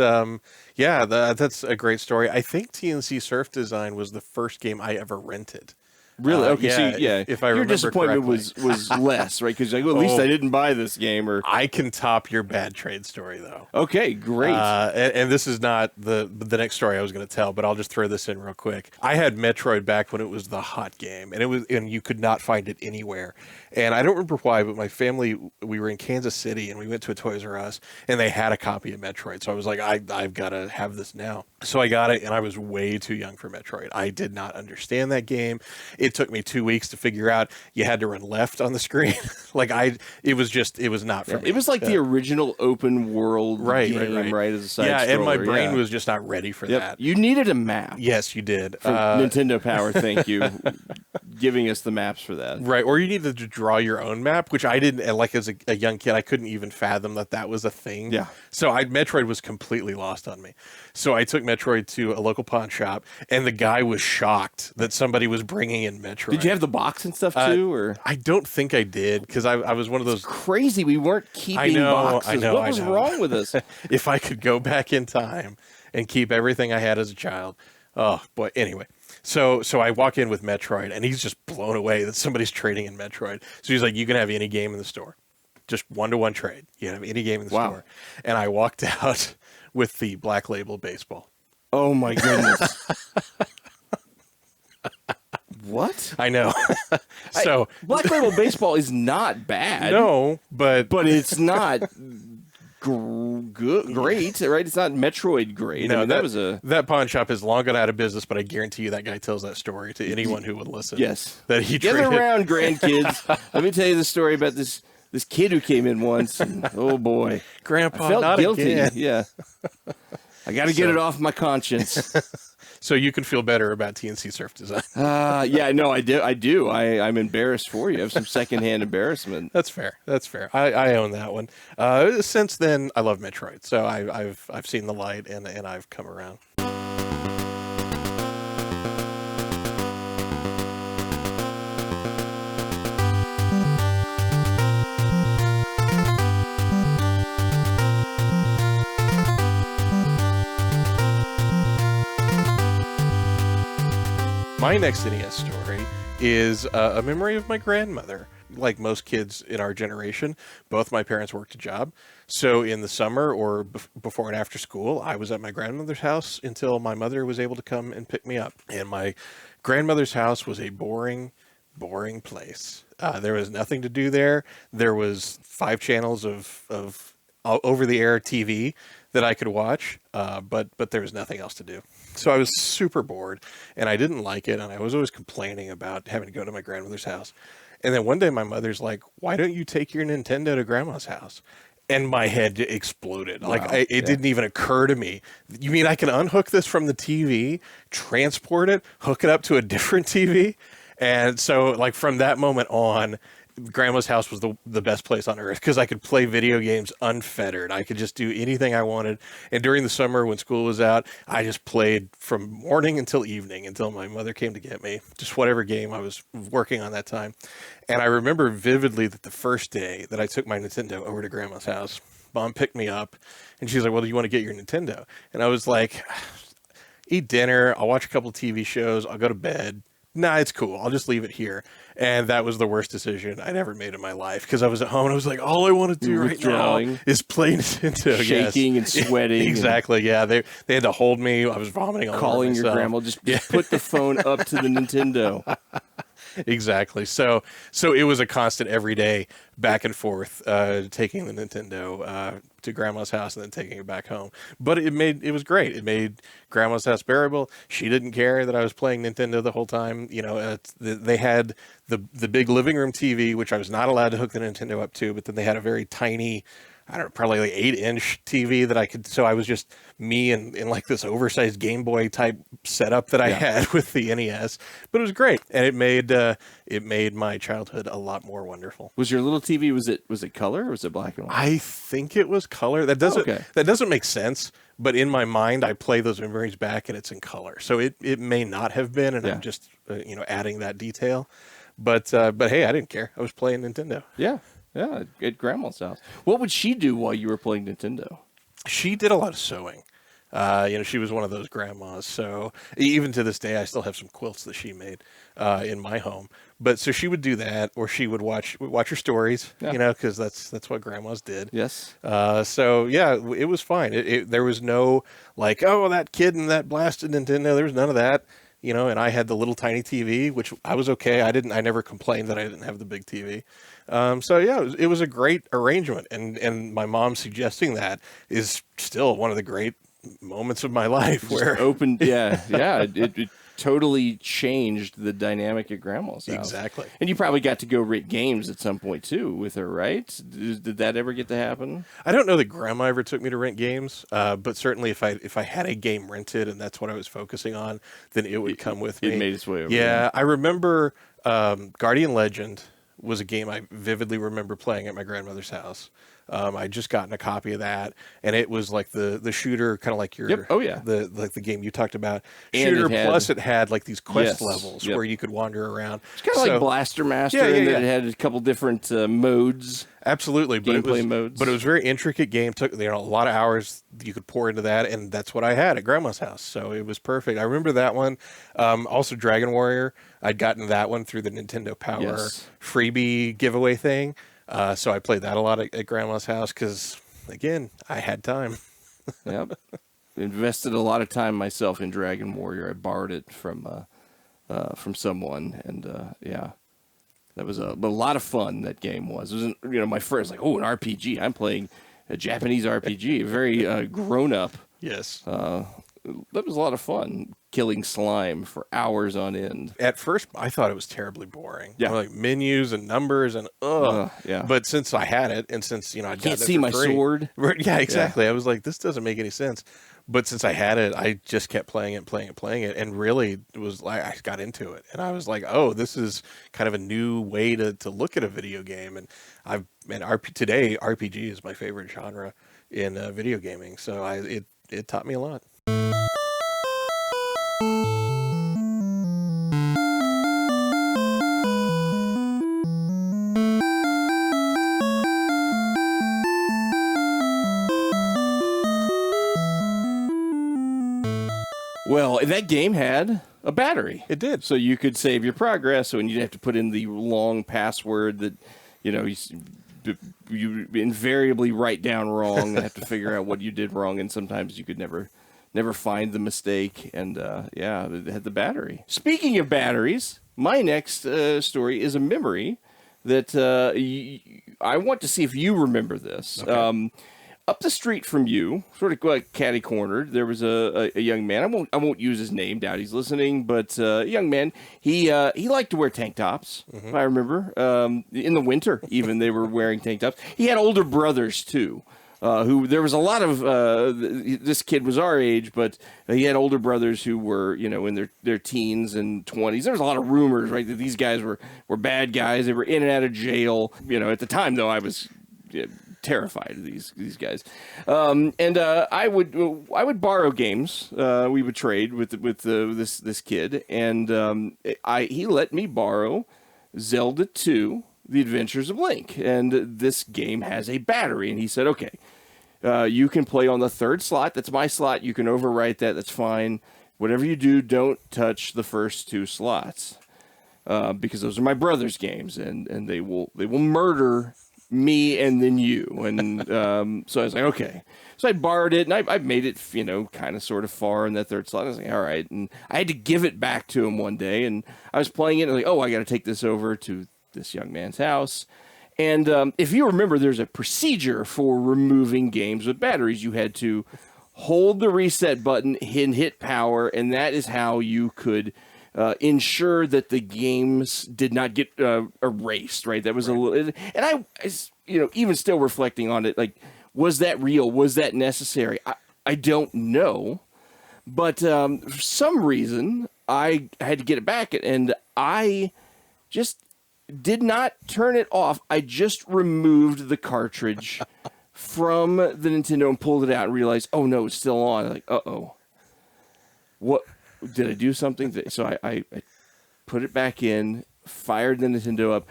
that's a great story. I think TNC Surf Design was the first game I ever rented. Really? Okay. If I your remember disappointment correctly. was less, right? Because at least I didn't buy this game. Or I can top your bad trade story though. Okay, great. And this is not the next story I was going to tell, but I'll just throw this in real quick. I had Metroid back when it was the hot game, and you could not find it anywhere. And I don't remember why, but my family, we were in Kansas City and we went to a Toys R Us and they had a copy of Metroid. So I was like, I've got to have this now. So I got it, and I was way too young for Metroid. I did not understand that game. It took me 2 weeks to figure out you had to run left on the screen. It was not for me. It was like the original open world game, right? As a side scroller. And my brain was just not ready for that. You needed a map. Yes, you did. Nintendo Power, thank you, giving us the maps for that. Right, or you needed to draw your own map, which I didn't. Like as a young kid, I couldn't even fathom that was a thing. Yeah. So Metroid was completely lost on me. So I took Metroid to a local pawn shop, and the guy was shocked that somebody was bringing in Metroid. Did you have the box and stuff too, or? I don't think I did, because I was one of those. It's crazy. We weren't keeping boxes. What was wrong with us? If I could go back in time and keep everything I had as a child, oh boy. Anyway. So I walk in with Metroid, and he's just blown away that somebody's trading in Metroid. So he's like, you can have any game in the store. Just 1-to-1 trade. You can have any game in the store. And I walked out with the Black Label baseball. Oh, my goodness. What? I know. So Black Label baseball is not bad. No, but it's not great, right? It's not Metroid great. No, I mean, that pawn shop has long gone out of business, but I guarantee you that guy tells that story to anyone who would listen. Yes, that he get traded. Around, grandkids. Let me tell you the story about this kid who came in once. And, oh boy, Grandpa, I felt not guilty. Again. Yeah, I got to get it off my conscience. So you can feel better about TNC Surf Design. Yeah, no, I do. I'm embarrassed for you. I have some secondhand embarrassment. That's fair. I own that one. Since then, I love Metroid. So I've seen the light, and I've come around. My next NES story is a memory of my grandmother. Like most kids in our generation, both my parents worked a job. So in the summer or before and after school, I was at my grandmother's house until my mother was able to come and pick me up. And my grandmother's house was a boring place. There was nothing to do there. There was 5 channels of over-the-air TV that I could watch, but there was nothing else to do. So I was super bored, and I didn't like it, and I was always complaining about having to go to my grandmother's house. And then one day my mother's like, why don't you take your Nintendo to grandma's house? And my head exploded. Wow. Like, it didn't even occur to me. You mean I can unhook this from the TV, transport it, hook it up to a different TV, And so, like, from that moment on, grandma's house was the best place on earth because I could play video games unfettered. I could just do anything I wanted. And during the summer when school was out, I just played from morning until evening until my mother came to get me, just whatever game I was working on that time. And I remember vividly that the first day that I took my Nintendo over to grandma's house, Mom picked me up and she's like, well, do you want to get your Nintendo? And I was like, eat dinner. I'll watch a couple of TV shows. I'll go to bed. Nah, it's cool. I'll just leave it here. And that was the worst decision I'd ever made in my life because I was at home and I was like, all I want to do right now is play Nintendo. Shaking and sweating. Exactly. Yeah. They had to hold me. I was vomiting all over myself. Calling your grandma. Just put the phone up to the Nintendo. Exactly. So it was a constant every day back and forth, taking the Nintendo to grandma's house and then taking it back home. But it was great. It made grandma's house bearable. She didn't care that I was playing Nintendo the whole time. You know, they had the big living room TV, which I was not allowed to hook the Nintendo up to, but then they had a very tiny, I don't know, probably like 8-inch TV that I could, so I was just me in like this oversized Game Boy type setup that I had with the NES, but it was great. And it made my childhood a lot more wonderful. Was your little TV, was it color or was it black and white? I think it was color. That doesn't make sense, but in my mind, I play those memories back and it's in color. So it may not have been, and I'm just, adding that detail, but hey, I didn't care. I was playing Nintendo. Yeah. Yeah, at grandma's house. What would she do while you were playing Nintendo? She did a lot of sewing. She was one of those grandmas. So even to this day, I still have some quilts that she made in my home. But so she would do that, or she would watch her stories, because that's what grandmas did. Yes. So yeah, it was fine. There was no like, oh, that kid and that blasted Nintendo. There was none of that. And I had the little tiny TV, which I was okay. I never complained that I didn't have the big TV. So yeah, it was a great arrangement. And my mom suggesting that is still one of the great moments of my life where opened. Yeah. It totally changed the dynamic at grandma's house. Exactly. And you probably got to go rent games at some point too with her, right? Did that ever get to happen? I don't know that grandma ever took me to rent games, but certainly if I had a game rented and that's what I was focusing on, then it would come with me. It made its way over. Yeah, I remember Guardian Legend was a game I vividly remember playing at my grandmother's house. I'd just gotten a copy of that, and it was like the shooter, kind of like your the game you talked about. And shooter plus it had like these quest levels where you could wander around. It's kind of like Blaster Master, and it had a couple different modes. Absolutely, gameplay modes. But it was a very intricate game. Took a lot of hours you could pour into that, and that's what I had at grandma's house. So it was perfect. I remember that one. Also, Dragon Warrior. I'd gotten that one through the Nintendo Power freebie giveaway thing. So I played that a lot at grandma's house because, again, I had time. Yep. Invested a lot of time myself in Dragon Warrior. I borrowed it from someone, and that was a lot of fun. That game was. It was my first an RPG. I'm playing a Japanese RPG, very grown up. Yes. That was a lot of fun, killing slime for hours on end. At first, I thought it was terribly boring. Yeah. Like menus and numbers and yeah. But since I had it, and since I can't see my sword. Yeah, exactly. Yeah. I was like, this doesn't make any sense. But since I had it, I just kept playing it, and really it was like I got into it, and I was like, oh, this is kind of a new way to look at a video game. And today RPG is my favorite genre in video gaming. So it taught me a lot. Well, that game had a battery. It did. So you could save your progress, and you'd have to put in the long password that, you invariably write down wrong and have to figure out what you did wrong, and sometimes you could never find the mistake, and it had the battery. Speaking of batteries, my next story is a memory that I want to see if you remember this. Okay. Up the street from you, sort of like catty-cornered, there was a young man. I won't use his name. Doubt he's listening, but a young man. He liked to wear tank tops. Mm-hmm. I remember in the winter, even they were wearing tank tops. He had older brothers too. who there was a lot of this kid was our age, but he had older brothers who were, in their teens and 20s. There was a lot of rumors, right, that these guys were bad guys. They were in and out of jail. At the time, though, I was terrified of these guys. I would borrow games. We would trade with this kid, and he let me borrow Zelda 2. The Adventures of Link, and this game has a battery, and he said, okay, you can play on the third slot. That's my slot. You can overwrite that. That's fine. Whatever you do, don't touch the first 2 slots, because those are my brother's games, and they will murder me and then you. And so I was like, okay. So I borrowed it, and I made it, kind of sort of far in that third slot. I was like, all right. And I had to give it back to him one day, and I was playing it, and like, oh, I got to take this over to this young man's house. And if you remember, there's a procedure for removing games with batteries. You had to hold the reset button and hit power, and that is how you could ensure that the games did not get erased, right? That was a little, and I even still reflecting on it, like, was that real? Was that necessary? I don't know. But for some reason, I had to get it back, and I just did not turn it off. I just removed the cartridge from the Nintendo and pulled it out and realized, oh no, it's still on. Like, uh-oh. What, did I do something? So I put it back in, fired the Nintendo up.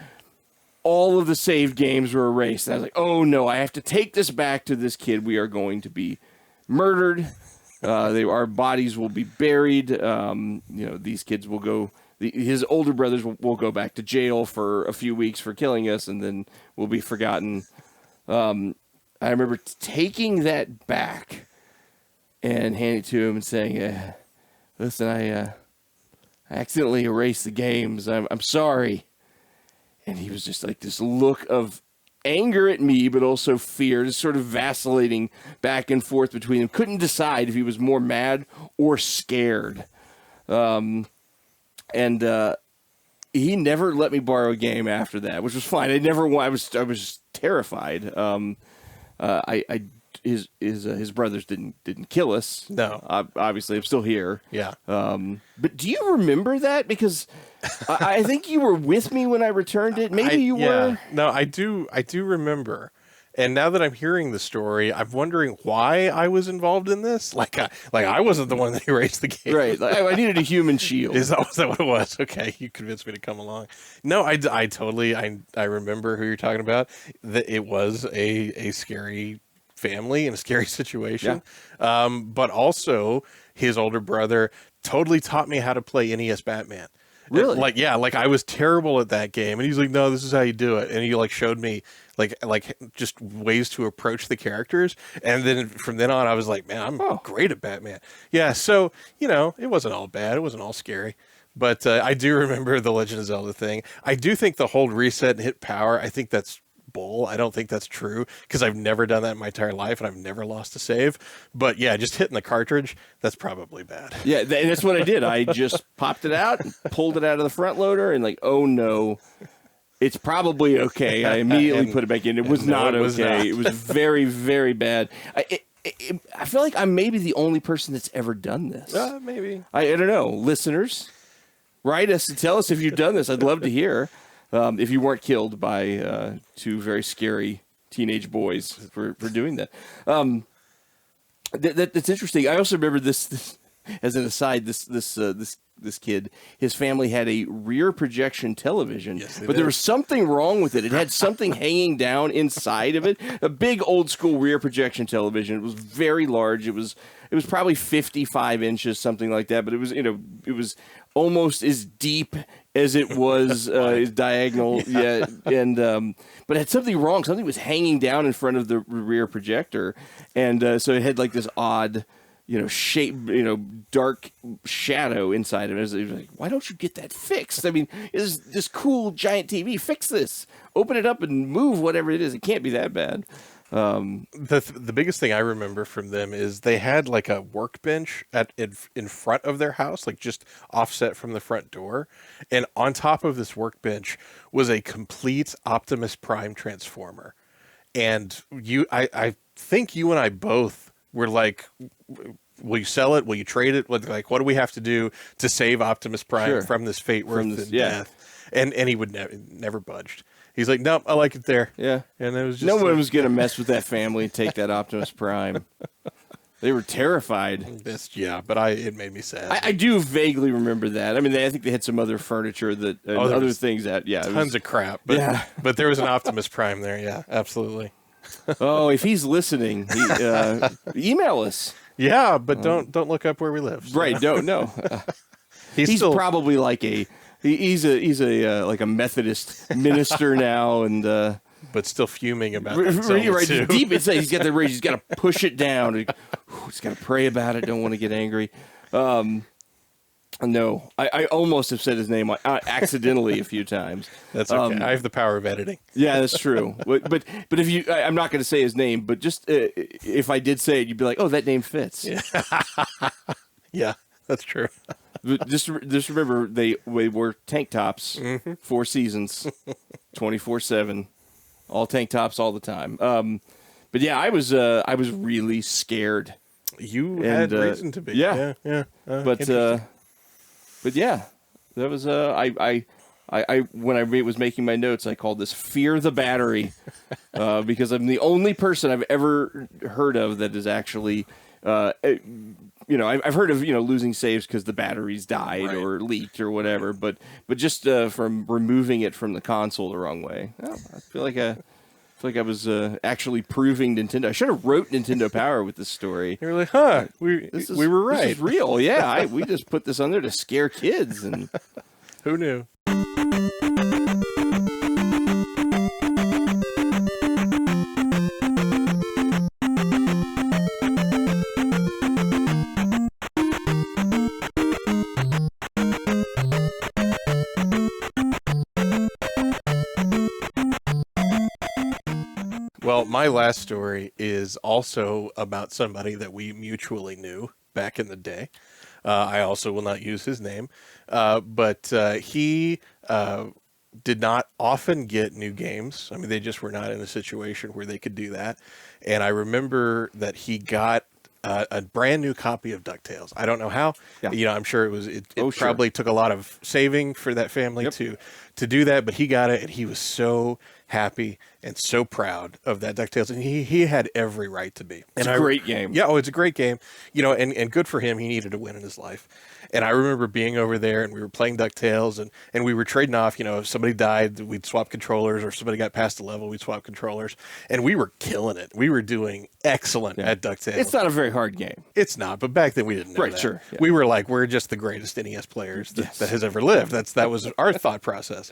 All of the saved games were erased. And I was like, oh no, I have to take this back to this kid. We are going to be murdered. Our bodies will be buried. These kids will go... His older brothers will go back to jail for a few weeks for killing us, and then we'll be forgotten. I remember taking that back and handing it to him and saying, listen, I accidentally erased the games. I'm sorry. And he was just like this look of anger at me, but also fear, just sort of vacillating back and forth between them. Couldn't decide if he was more mad or scared. And he never let me borrow a game after that, which was fine. I was terrified. His brothers didn't kill us. No, obviously I'm still here. Yeah. But do you remember that? Because I think you were with me when I returned it. Maybe you were. No, I do remember. And now that I'm hearing the story, I'm wondering why I was involved in this. Like I wasn't the one that erased the game. Right. I needed a human shield. Was that what it was? Okay, you convinced me to come along. No, I totally remember who you're talking about. That it was a scary family and a scary situation. Yeah. But also his older brother totally taught me how to play NES Batman. Really? Like I was terrible at that game, and he's like, "No, this is how you do it," and he showed me like just ways to approach the characters, and then from then on, I was like, "Man, I'm great at Batman." Yeah, so it wasn't all bad, it wasn't all scary, but I do remember the Legend of Zelda thing. I do think the hold reset and hit power, I think that's bull. I don't think that's true because I've never done that in my entire life and I've never lost a save. But yeah, just hitting the cartridge, that's probably bad. Yeah, and that's what I did. I just popped it out, and pulled it out of the front loader, and like, oh no, it's probably okay. I immediately put it back in. It was not okay. It was very, very bad. I feel like I'm maybe the only person that's ever done this. Maybe. I don't know. Listeners, write us and tell us if you've done this. I'd love to hear. If you weren't killed by 2 very scary teenage boys for doing that. That's interesting. I also remember this as an aside. This kid, his family had a rear projection television, but there was something wrong with it. It had something hanging down inside of it. A big old school rear projection television. It was very large. It was probably 55 inches, something like that. But it was almost as deep as it was diagonal. Yeah, and but it had something wrong. Something was hanging down in front of the rear projector, and so it had like this odd, shape, dark shadow inside of it. It was like, why don't you get that fixed? I mean, it's this cool giant TV. Fix this. Open it up and move whatever it is. It can't be that bad. The biggest thing I remember from them is they had like a workbench in front of their house, like just offset from the front door, and on top of this workbench was a complete Optimus Prime transformer. And I think you and I both were like, will you sell it? Will you trade it? Like, what do we have to do to save Optimus Prime from this fate worse than death? And he would never budged. He's like, nope, I like it there. Yeah. And it was just no one was going to mess with that family and take that Optimus Prime. They were terrified. But it made me sad. I do vaguely remember that. I mean, I think they had some other furniture that other things that tons of crap. But but there was an Optimus Prime there. Yeah, absolutely. Oh, if he's listening, email us. Yeah, but don't look up where we live. So. Right? No. He's still probably like he's a like a Methodist minister now, and but still fuming about right too. Deep inside, he's got the rage. He's got to push it down. He's got to pray about it. Don't want to get angry. No, I almost have said his name accidentally a few times. That's okay. I have the power of editing. Yeah, that's true. But if you, I'm not going to say his name. But just if I did say it, you'd be like, oh, that name fits. Yeah, yeah, that's true. Just remember, they wore tank tops 4 seasons, 24/7, all tank tops all the time. But yeah, I was really scared. You had reason to be. Yeah. But yeah, that was I when I was making my notes, I called this "Fear the Battery" because I'm the only person I've ever heard of that is actually. I've heard of losing saves because the batteries died or leaked or whatever, but just from removing it from the console the wrong way. Oh, I feel like I was actually proving Nintendo. I should have wrote Nintendo Power with this story. You were like, huh? We were right. This is real. Yeah, we just put this on there to scare kids, and who knew? Well, my last story is also about somebody that we mutually knew back in the day. I also will not use his name, but he did not often get new games. I mean, they just were not in a situation where they could do that. And I remember that he got a brand new copy of DuckTales. I don't know how. Yeah. I'm sure it probably took a lot of saving for that family to do that, but he got it, and he was so happy and so proud of that DuckTales, and he had every right to be. It's a great game. Yeah, it's a great game. And good for him. He needed a win in his life. And I remember being over there, and we were playing DuckTales, and we were trading off. If somebody died, we'd swap controllers, or somebody got past the level, we'd swap controllers. And we were killing it. We were doing excellent at DuckTales. It's not a very hard game. It's not, but back then we didn't know that. Sure. Yeah. We were like, we're just the greatest NES players that has ever lived. That was our thought process.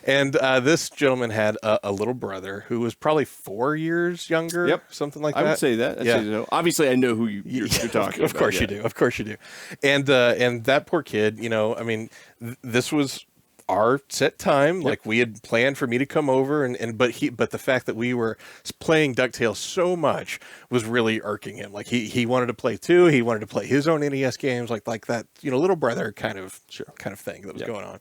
And this gentleman had a little brother who was probably 4 years younger, something like that. I would say that. Obviously, I know who you're talking about. Of course you do. Of course you do. And that poor kid, this was our set time. Like, we had planned for me to come over, but the fact that we were playing DuckTales so much was really irking him. Like, he wanted to play too. He wanted to play his own NES games, like that, little brother kind of thing that was going on.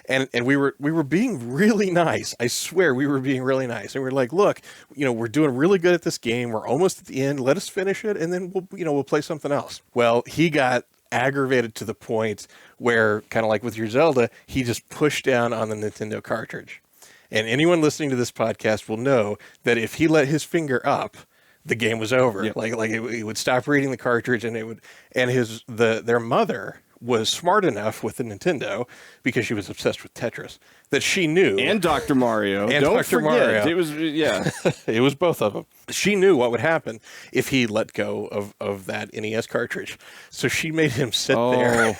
And we were being really nice. I swear we were being really nice. And we're like, look, we're doing really good at this game. We're almost at the end. Let us finish it, and then we'll play something else. Well, he got aggravated to the point where, kind of like with your Zelda, he just pushed down on the Nintendo cartridge. And anyone listening to this podcast will know that if he let his finger up, the game was over. Yep. Like it would stop reading the cartridge, and their mother was smart enough with the Nintendo, because she was obsessed with Tetris, that she knew. And Dr. Mario. And Don't Dr. forget, Mario. It was, it was both of them. She knew what would happen if he let go of that NES cartridge. So she made him sit there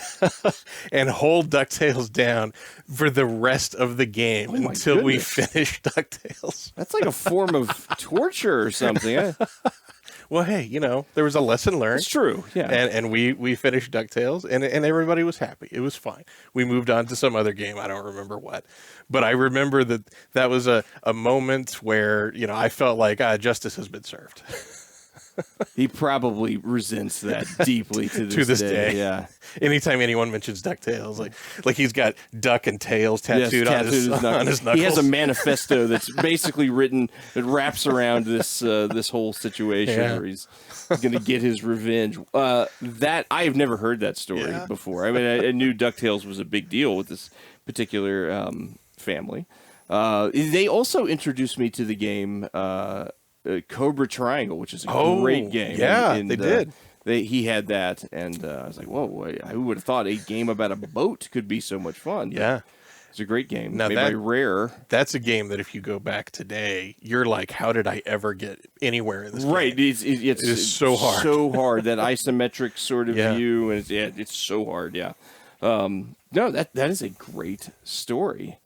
and hold DuckTales down for the rest of the game until we finished DuckTales. That's like a form of torture or something. Well, hey, there was a lesson learned. It's true, yeah. And we finished DuckTales, and everybody was happy. It was fine. We moved on to some other game. I don't remember what. But I remember that was a moment where, I felt like justice has been served. He probably resents that deeply to this day. Yeah. Anytime anyone mentions DuckTales, like he's got duck and tails tattooed, on his knuckles. He has a manifesto that's basically written that wraps around this whole situation where he's going to get his revenge. That I have never heard that story before. I mean, I knew DuckTales was a big deal with this particular family. They also introduced me to the game Cobra Triangle, which is a great game. Yeah, they did. He had that, and I was like, whoa, who would have thought a game about a boat could be so much fun? Yeah. It's a great game. Now made by Rare. That's a game that if you go back today, you're like, how did I ever get anywhere in this game? It's so hard. So hard, that isometric sort of view, and it's so hard, No, that is a great story.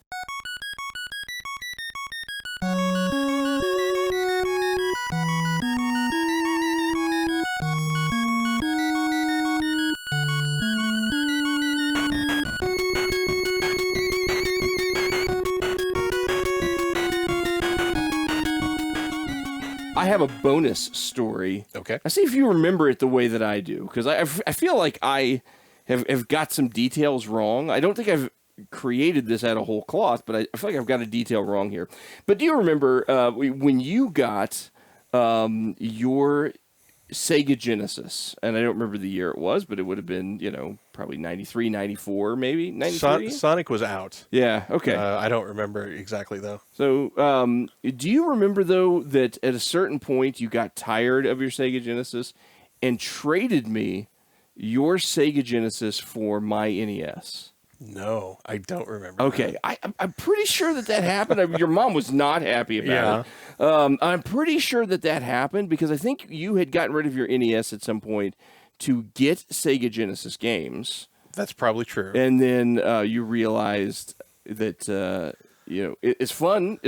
I have a bonus story. Okay. I see if you remember it the way that I do, because I feel like I have got some details wrong. I don't think I've created this out of whole cloth, but I feel like I've got a detail wrong here. But do you remember when you got your Sega Genesis, and I don't remember the year it was, but it would have been, probably 93, 94, maybe 93. Sonic was out. Yeah. Okay. I don't remember exactly though. So, do you remember though that at a certain point you got tired of your Sega Genesis and traded me your Sega Genesis for my NES? No, I don't remember. Okay, I'm pretty sure that happened. I mean, your mom was not happy about it. I'm pretty sure that happened because I think you had gotten rid of your NES at some point to get Sega Genesis games. That's probably true. And then you realized that as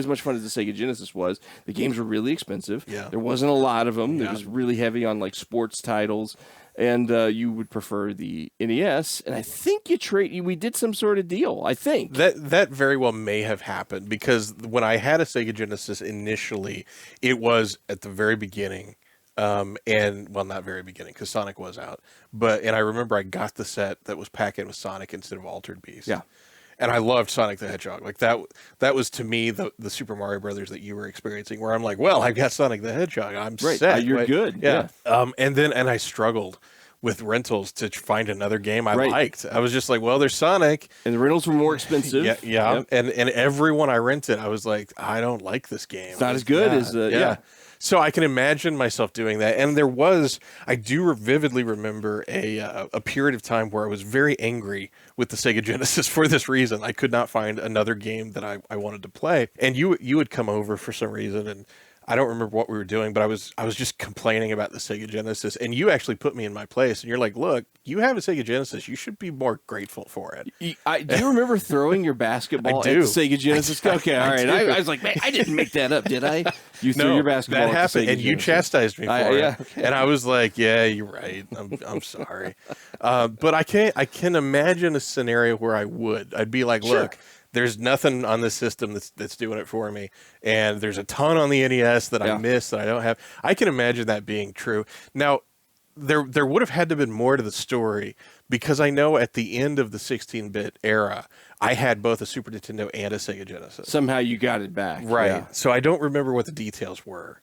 much fun as the Sega Genesis was, the games were really expensive. Yeah. There wasn't a lot of them. Yeah. It was really heavy on like sports titles. And you would prefer the NES, and I think we did some sort of deal. I think that very well may have happened because when I had a Sega Genesis initially, it was at the very beginning, and well, not very beginning because Sonic was out. And I remember I got the set that was packed in with Sonic instead of Altered Beast. Yeah. And I loved Sonic the Hedgehog. Like that was to me the Super Mario Brothers that you were experiencing, where I'm like, well, I've got Sonic the Hedgehog. I'm set. You're good. Yeah. And I struggled with rentals to find another game I liked. I was just like, well, there's Sonic. And the rentals were more expensive. Yeah. Yep. And everyone I rented, I was like, I don't like this game. It's not as good as So I can imagine myself doing that. And I do vividly remember a period of time where I was very angry with the Sega Genesis for this reason. I could not find another game that I wanted to play. And you would come over for some reason, and I don't remember what we were doing, but I was just complaining about the Sega Genesis, and you actually put me in my place, and you're like, look, you have a Sega Genesis. You should be more grateful for it. Do you remember throwing your basketball at the Sega Genesis? Okay, all right. I was like, man, I didn't make that up, did I? You threw your basketball that happened, and you chastised me for it. Yeah, okay. And I was like, yeah, you're right. I'm sorry. But I can imagine a scenario where I'd be like, look, there's nothing on the system that's doing it for me, and there's a ton on the NES that I miss that I don't have. I can imagine that being true. Now, there would have had to have been more to the story because I know at the end of the 16-bit era, I had both a Super Nintendo and a Sega Genesis. Somehow you got it back, right? Yeah. So I don't remember what the details were.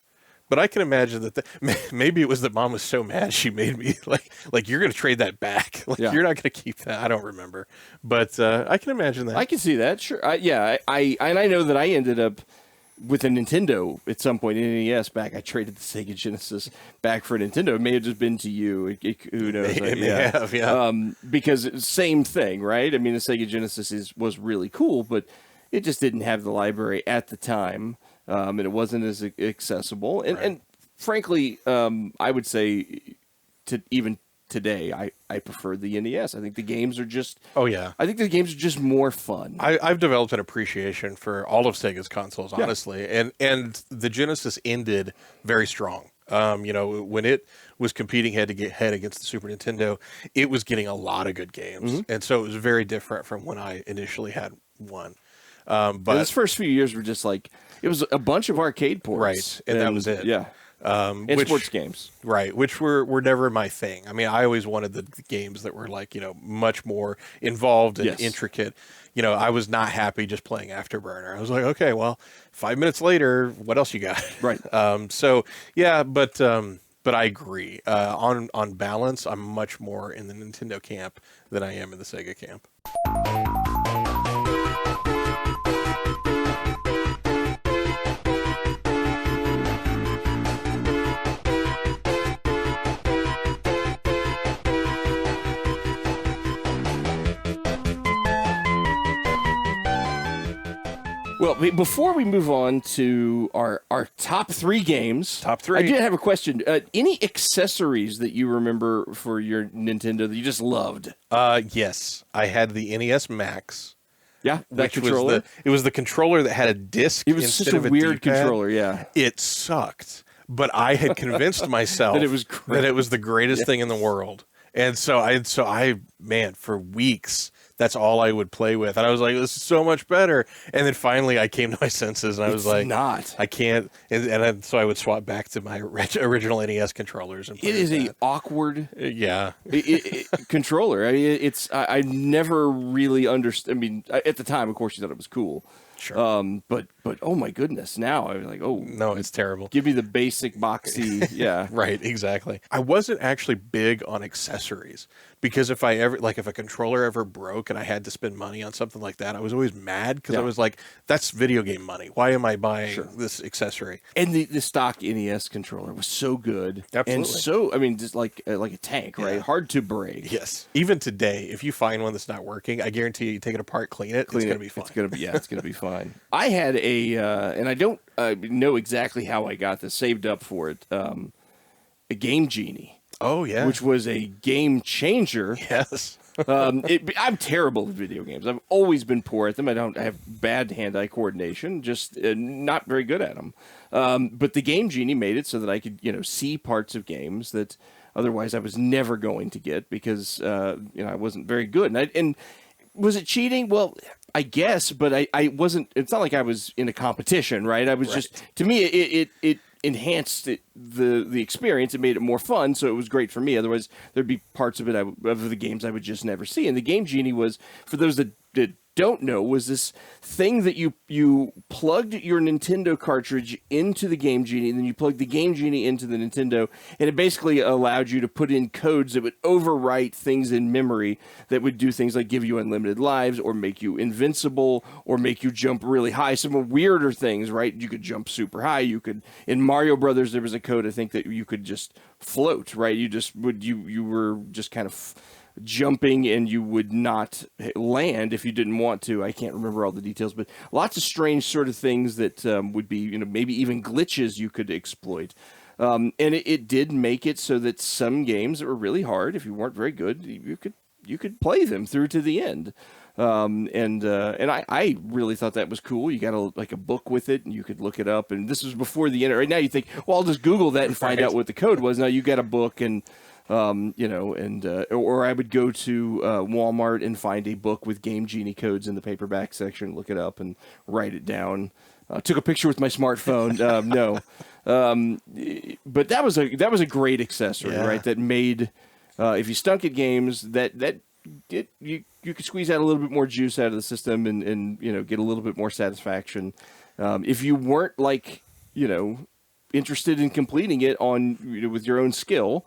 But I can imagine that maybe it was that Mom was so mad she made me like you're going to trade that back. You're not going to keep that. I don't remember, but I can imagine that. I can see that. Sure. I know that I ended up with a Nintendo at some point in NES back. I traded the Sega Genesis back for a Nintendo. It may have just been to you. Who knows? It may have, yeah. Because same thing, right? I mean, the Sega Genesis was really cool, but it just didn't have the library at the time. And it wasn't as accessible. And frankly, I would say even today, I prefer the NES. I think the games are just... Oh, yeah. I think the games are just more fun. I've developed an appreciation for all of Sega's consoles, honestly. And the Genesis ended very strong. When it was competing head to head against the Super Nintendo, it was getting a lot of good games. Mm-hmm. And so it was very different from when I initially had one. But those first few years were just like... It was a bunch of arcade ports. Right, and that was it. Yeah. And sports games. Right, which were never my thing. I mean, I always wanted the games that were like, much more involved and intricate. I was not happy just playing Afterburner. I was like, okay, well, 5 minutes later, what else you got? Right. So yeah, but I agree. On balance, I'm much more in the Nintendo camp than I am in the Sega camp. Well, before we move on to our top 3 games, Top 3. I did have a question. Any accessories that you remember for your Nintendo that you just loved? Yes, I had the NES Max. Yeah, that Which controller. it was the controller that had a disc. It was such a weird controller. Yeah, it sucked, but I had convinced myself that it was great. that it was the greatest thing in the world. And so I man, for weeks, that's all I would play with. And I was like, this is so much better. And then finally I came to my senses and I was like, not. I can't. So I would swap back to my original NES controllers. And play It is with a that. awkward Yeah. controller. I mean, I never really understood. I mean, at the time, of course, you thought it was cool. Sure. But oh my goodness, now I'm like, oh No, it's terrible. give me the basic boxy. Yeah. Right, exactly. I wasn't actually big on accessories because if a controller ever broke and I had to spend money on something like that, I was always mad because I was like, that's video game money. Why am I buying this accessory? And the stock NES controller was so good. Absolutely. And so, I mean, just like a tank, right? Hard to break. Yes. Even today, if you find one that's not working, I guarantee you take it apart, clean it, it's going to be fine. It's going to be fine. I had and I don't know exactly how I got this, saved up for it, a Game Genie. Oh, yeah. Which was a game changer. Yes. I'm terrible at video games. I've always been poor at them. I have bad hand-eye coordination, just not very good at them. But the Game Genie made it so that I could, see parts of games that otherwise I was never going to get because, I wasn't very good. And was it cheating? Well, I guess, but I wasn't. It's not like I was in a competition, right? I was just, to me, it enhanced the experience. It made it more fun, so it was great for me. Otherwise, there'd be parts of it of the games I would just never see. And the Game Genie was, for those that don't know, was this thing that you plugged your Nintendo cartridge into the Game Genie, and then you plugged the Game Genie into the Nintendo, and it basically allowed you to put in codes that would overwrite things in memory that would do things like give you unlimited lives, or make you invincible, or make you jump really high. Some weirder things, right? You could jump super high. You could, in Mario Brothers, there was a code, I think, that you could just float, right? You were just kind of jumping and you would not land if you didn't want to. I can't remember all the details, but lots of strange sort of things that would be, maybe even glitches you could exploit. And it did make it so that some games that were really hard, if you weren't very good, you could play them through to the end. And I really thought that was cool. You got a book with it, and you could look it up. And this was before the internet. Right now, you think, well, I'll just Google that and find out what the code was. Now you got a book, and or I would go to Walmart and find a book with Game Genie codes in the paperback section, look it up, and write it down. Took a picture with my smartphone. But that was a great accessory, right? That made if you stunk at games, you could squeeze out a little bit more juice out of the system and get a little bit more satisfaction. If you weren't interested in completing it on with your own skill.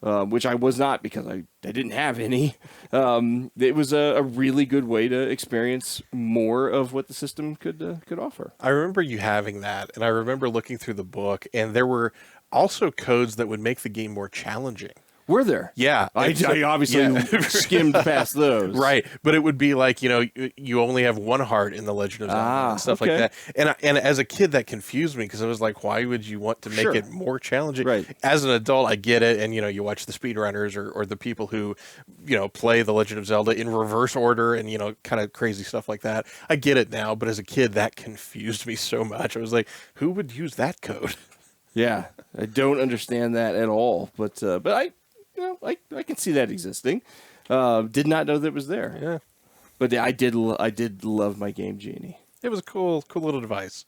Which I was not because I didn't have any. It was a really good way to experience more of what the system could offer. I remember you having that, and I remember looking through the book, and there were also codes that would make the game more challenging. Were there? Yeah. I obviously skimmed past those. Right. But it would be like, you only have one heart in The Legend of Zelda and stuff like that. And as a kid, that confused me because I was like, why would you want to make it more challenging? Right. As an adult, I get it. And, you watch the speedrunners or the people who, play The Legend of Zelda in reverse order and, kind of crazy stuff like that. I get it now. But as a kid, that confused me so much. I was like, who would use that code? Yeah. I don't understand that at all. But I can see that existing. Did not know that it was there. Yeah, but I did love my Game Genie. It was a cool little device.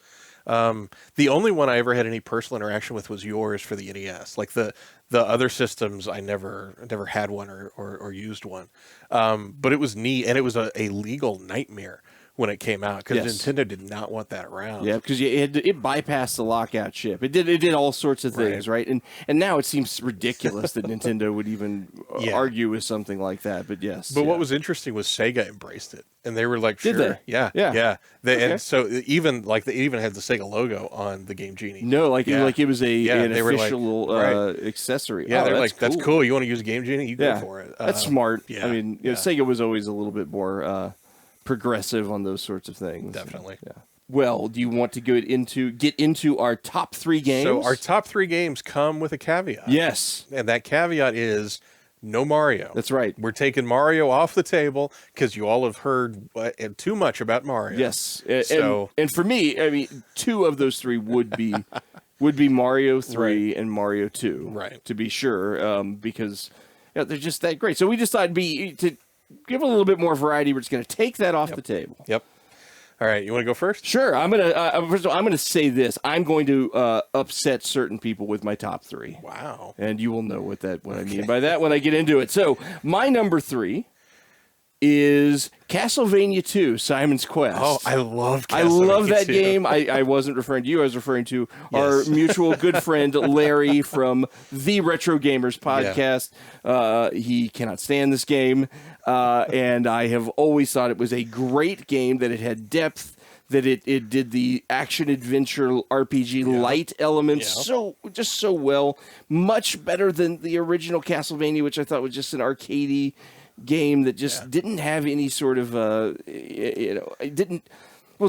The only one I ever had any personal interaction with was yours for the NES. Like the other systems, I never had one or used one. But it was neat, and it was a legal nightmare when it came out because Yes. Nintendo did not want that around. Yeah, because it bypassed the lockout chip. It did all sorts of things, right? And now it seems ridiculous that Nintendo would even argue with something like that. But yes. But what was interesting was Sega embraced it, and they were like, "Sure, Did they? yeah, Yeah. yeah." Okay. And so they even had the Sega logo on the Game Genie. No, like it was an they were like, official right. accessory. Yeah, Oh, they're that's like, "That's cool. You want to use Game Genie? You go for it." That's smart. Yeah, I mean, Sega was always a little bit more progressive on those sorts of things. Definitely. Yeah. Well, do you want to get into our top 3 games? So our top 3 games come with a caveat. Yes, And that caveat is no Mario. that's right. We're taking Mario off the table because you all have heard too much about Mario. Yes. And for me, I mean, 2 of those 3 would be Mario 3 and Mario 2, right? To be sure, because they're just that great. So we just thought to give a little bit more variety. We're just going to take that off the table. Yep. All right, you want to go first? Sure. I'm gonna first of all, I'm gonna say this. I'm going to upset certain people with my top 3. Wow. And you will know what I mean by that when I get into it. So my number 3 is Castlevania 2, Simon's Quest. Oh, I love Castlevania I love that 2. game. I wasn't referring to you. I was referring to our mutual good friend Larry from the Retro Gamers podcast. He cannot stand this game, and I have always thought it was a great game, that it had depth, that it did the action-adventure RPG light elements so well. Much better than the original Castlevania, which I thought was just an arcadey game that just didn't have any sort of it didn't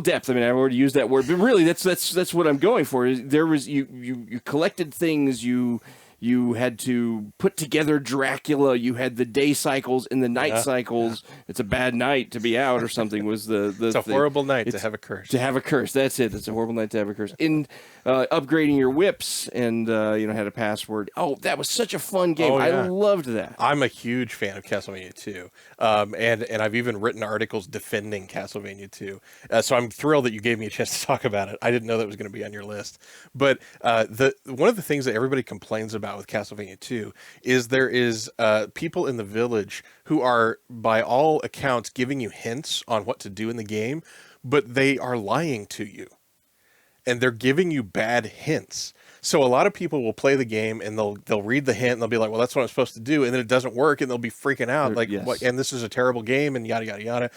depth. I mean, I already used that word, but really that's what I'm going for. There was you collected things, you had to put together Dracula. You had the day cycles and the night cycles. It's a bad night to be out or something. Was the It's a horrible night to have a curse. To have a curse. That's it. It's a horrible night to have a curse. In upgrading your whips and had a password. Oh, that was such a fun game. Oh, yeah. I loved that. I'm a huge fan of Castlevania 2. And I've even written articles defending Castlevania 2. So I'm thrilled that you gave me a chance to talk about it. I didn't know that was going to be on your list. But one of the things that everybody complains about with Castlevania 2 is there is people in the village who are, by all accounts, giving you hints on what to do in the game, but they are lying to you. And they're giving you bad hints. So a lot of people will play the game and they'll read the hint and they'll be like, well, that's what I'm supposed to do. And then it doesn't work and they'll be freaking out. Like, what, and this is a terrible game and yada, yada, yada.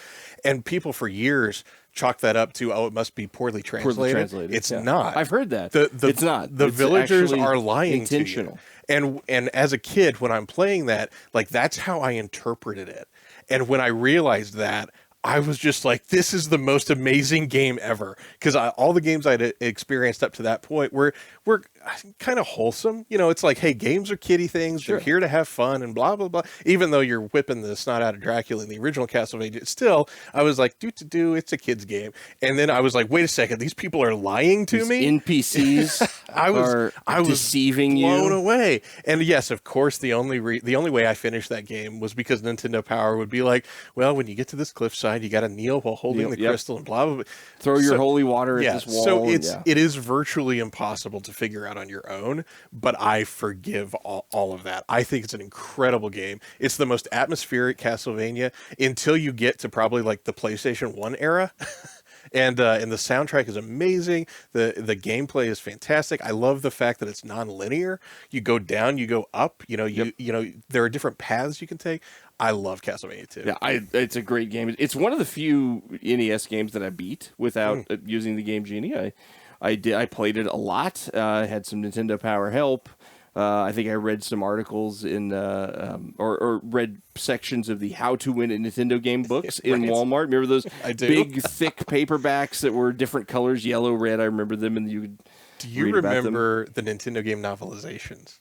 And people for years chalk that up to, it must be poorly translated. It's not. I've heard that. It's not. The villagers are lying intentional. To you. And as a kid, when I'm playing that, like, that's how I interpreted it. And when I realized that, I was just like, this is the most amazing game ever. Because all the games I'd experienced up to that point were kind of wholesome. You know, it's like, hey, games are kiddie things. Sure. They're here to have fun and blah, blah, blah. Even though you're whipping the snot out of Dracula in the original Castlevania, still, I was like, it's a kid's game. And then I was like, wait a second, these people are lying to me? NPCs I was deceiving you? Blown away. And yes, of course, the only way I finished that game was because Nintendo Power would be like, well, when you get to this cliffside, you got to kneel while holding the crystal and blah, blah, blah. Throw your holy water at this wall. So it is virtually impossible to figure out on your own, but I forgive all of that. I think it's an incredible game. It's the most atmospheric Castlevania until you get to probably like the PlayStation 1 era. And the soundtrack is amazing. The gameplay is fantastic. I love the fact that it's non-linear. You go down, you go up. You know, there are different paths you can take. I love Castlevania 2. Yeah, it's a great game. It's one of the few NES games that I beat without using the Game Genie. I played it a lot. Had some Nintendo Power help. I think I read some articles in or read sections of the How to Win a Nintendo Game books in Walmart. Remember those big, thick paperbacks that were different colors, yellow, red? I remember them, and you would Do you remember the Nintendo game novelizations?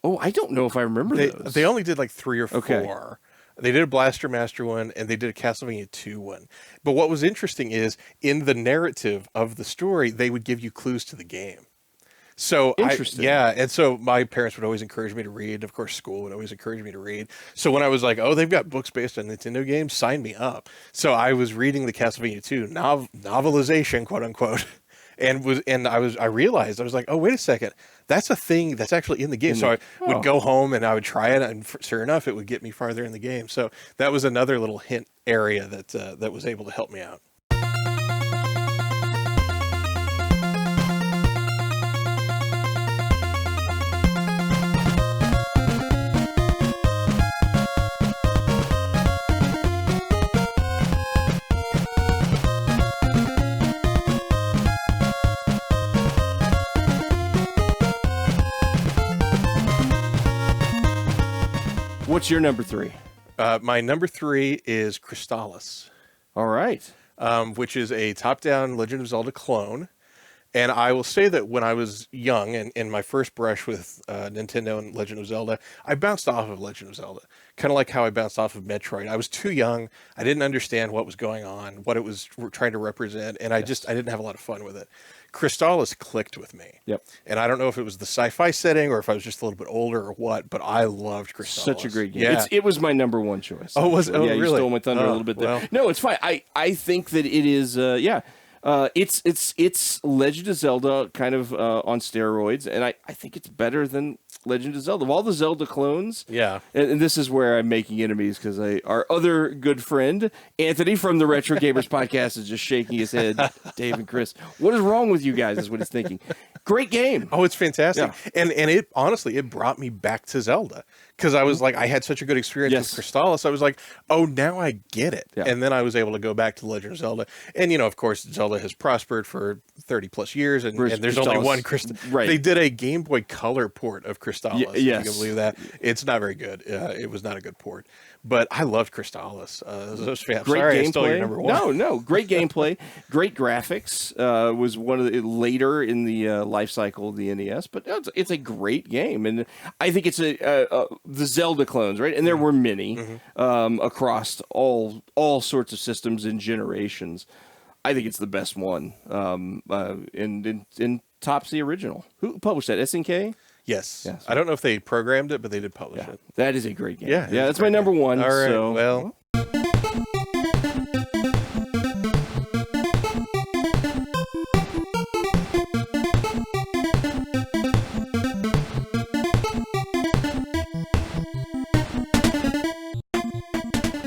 Oh, I don't know if I remember those. They only did like 3 or 4. Okay. They did a Blaster Master one, and they did a Castlevania 2 one. But what was interesting is, in the narrative of the story, they would give you clues to the game. So interesting. And so my parents would always encourage me to read. Of course, school would always encourage me to read. So when I was like, oh, they've got books based on Nintendo games, sign me up. So I was reading the Castlevania 2 novelization, quote unquote. I realized, I was like, oh, wait a second, that's a thing that's actually in the game. So I would go home and I would try it, and sure enough, it would get me farther in the game. So that was another little hint area that was able to help me out. What's your number 3? My number 3 is Crystalis. All right. Which is a top-down Legend of Zelda clone. And I will say that when I was young and in my first brush with Nintendo and Legend of Zelda, I bounced off of Legend of Zelda. Kind of like how I bounced off of Metroid. I was too young. I didn't understand what was going on, what it was trying to represent, and I didn't have a lot of fun with it. Crystalis clicked with me. Yep. And I don't know if it was the sci-fi setting or if I was just a little bit older or what, but I loved Crystalis. Such a great game. Yeah. It was my number 1 choice. Oh, was it? Oh, yeah, really? You stole my thunder a little bit there. Well. No, it's fine. I think that it is, it's Legend of Zelda kind of on steroids, and I think it's better than Legend of Zelda. Of all the Zelda clones, yeah. And this is where I'm making enemies because our other good friend, Anthony from the Retro Gamers Podcast, is just shaking his head. Dave and Chris, what is wrong with you guys is what he's thinking. Great game. Oh, it's fantastic. Yeah. And it honestly, it brought me back to Zelda. Because I was like, I had such a good experience with Crystalis. I was like, oh, now I get it. Yeah. And then I was able to go back to Legend of Zelda. And, of course, Zelda has prospered for 30 plus years. And there's only one Crystalis. Right. They did a Game Boy Color port of Crystalis. Yes. You can believe that. It's not very good. It was not a good port. But I loved Crystalis. Great sorry, gameplay. I stole your number 1. No. Great gameplay. Great graphics. Was one of the later in the life cycle of the NES. But it's a great game. And I think it's the Zelda clones, right? And there were many across all sorts of systems and generations. I think it's the best one. And tops the original. Who published that? SNK? Yes. I don't know if they programmed it, but they did publish it. That is a great game. Yeah, that's my number 1. All right. So. Well.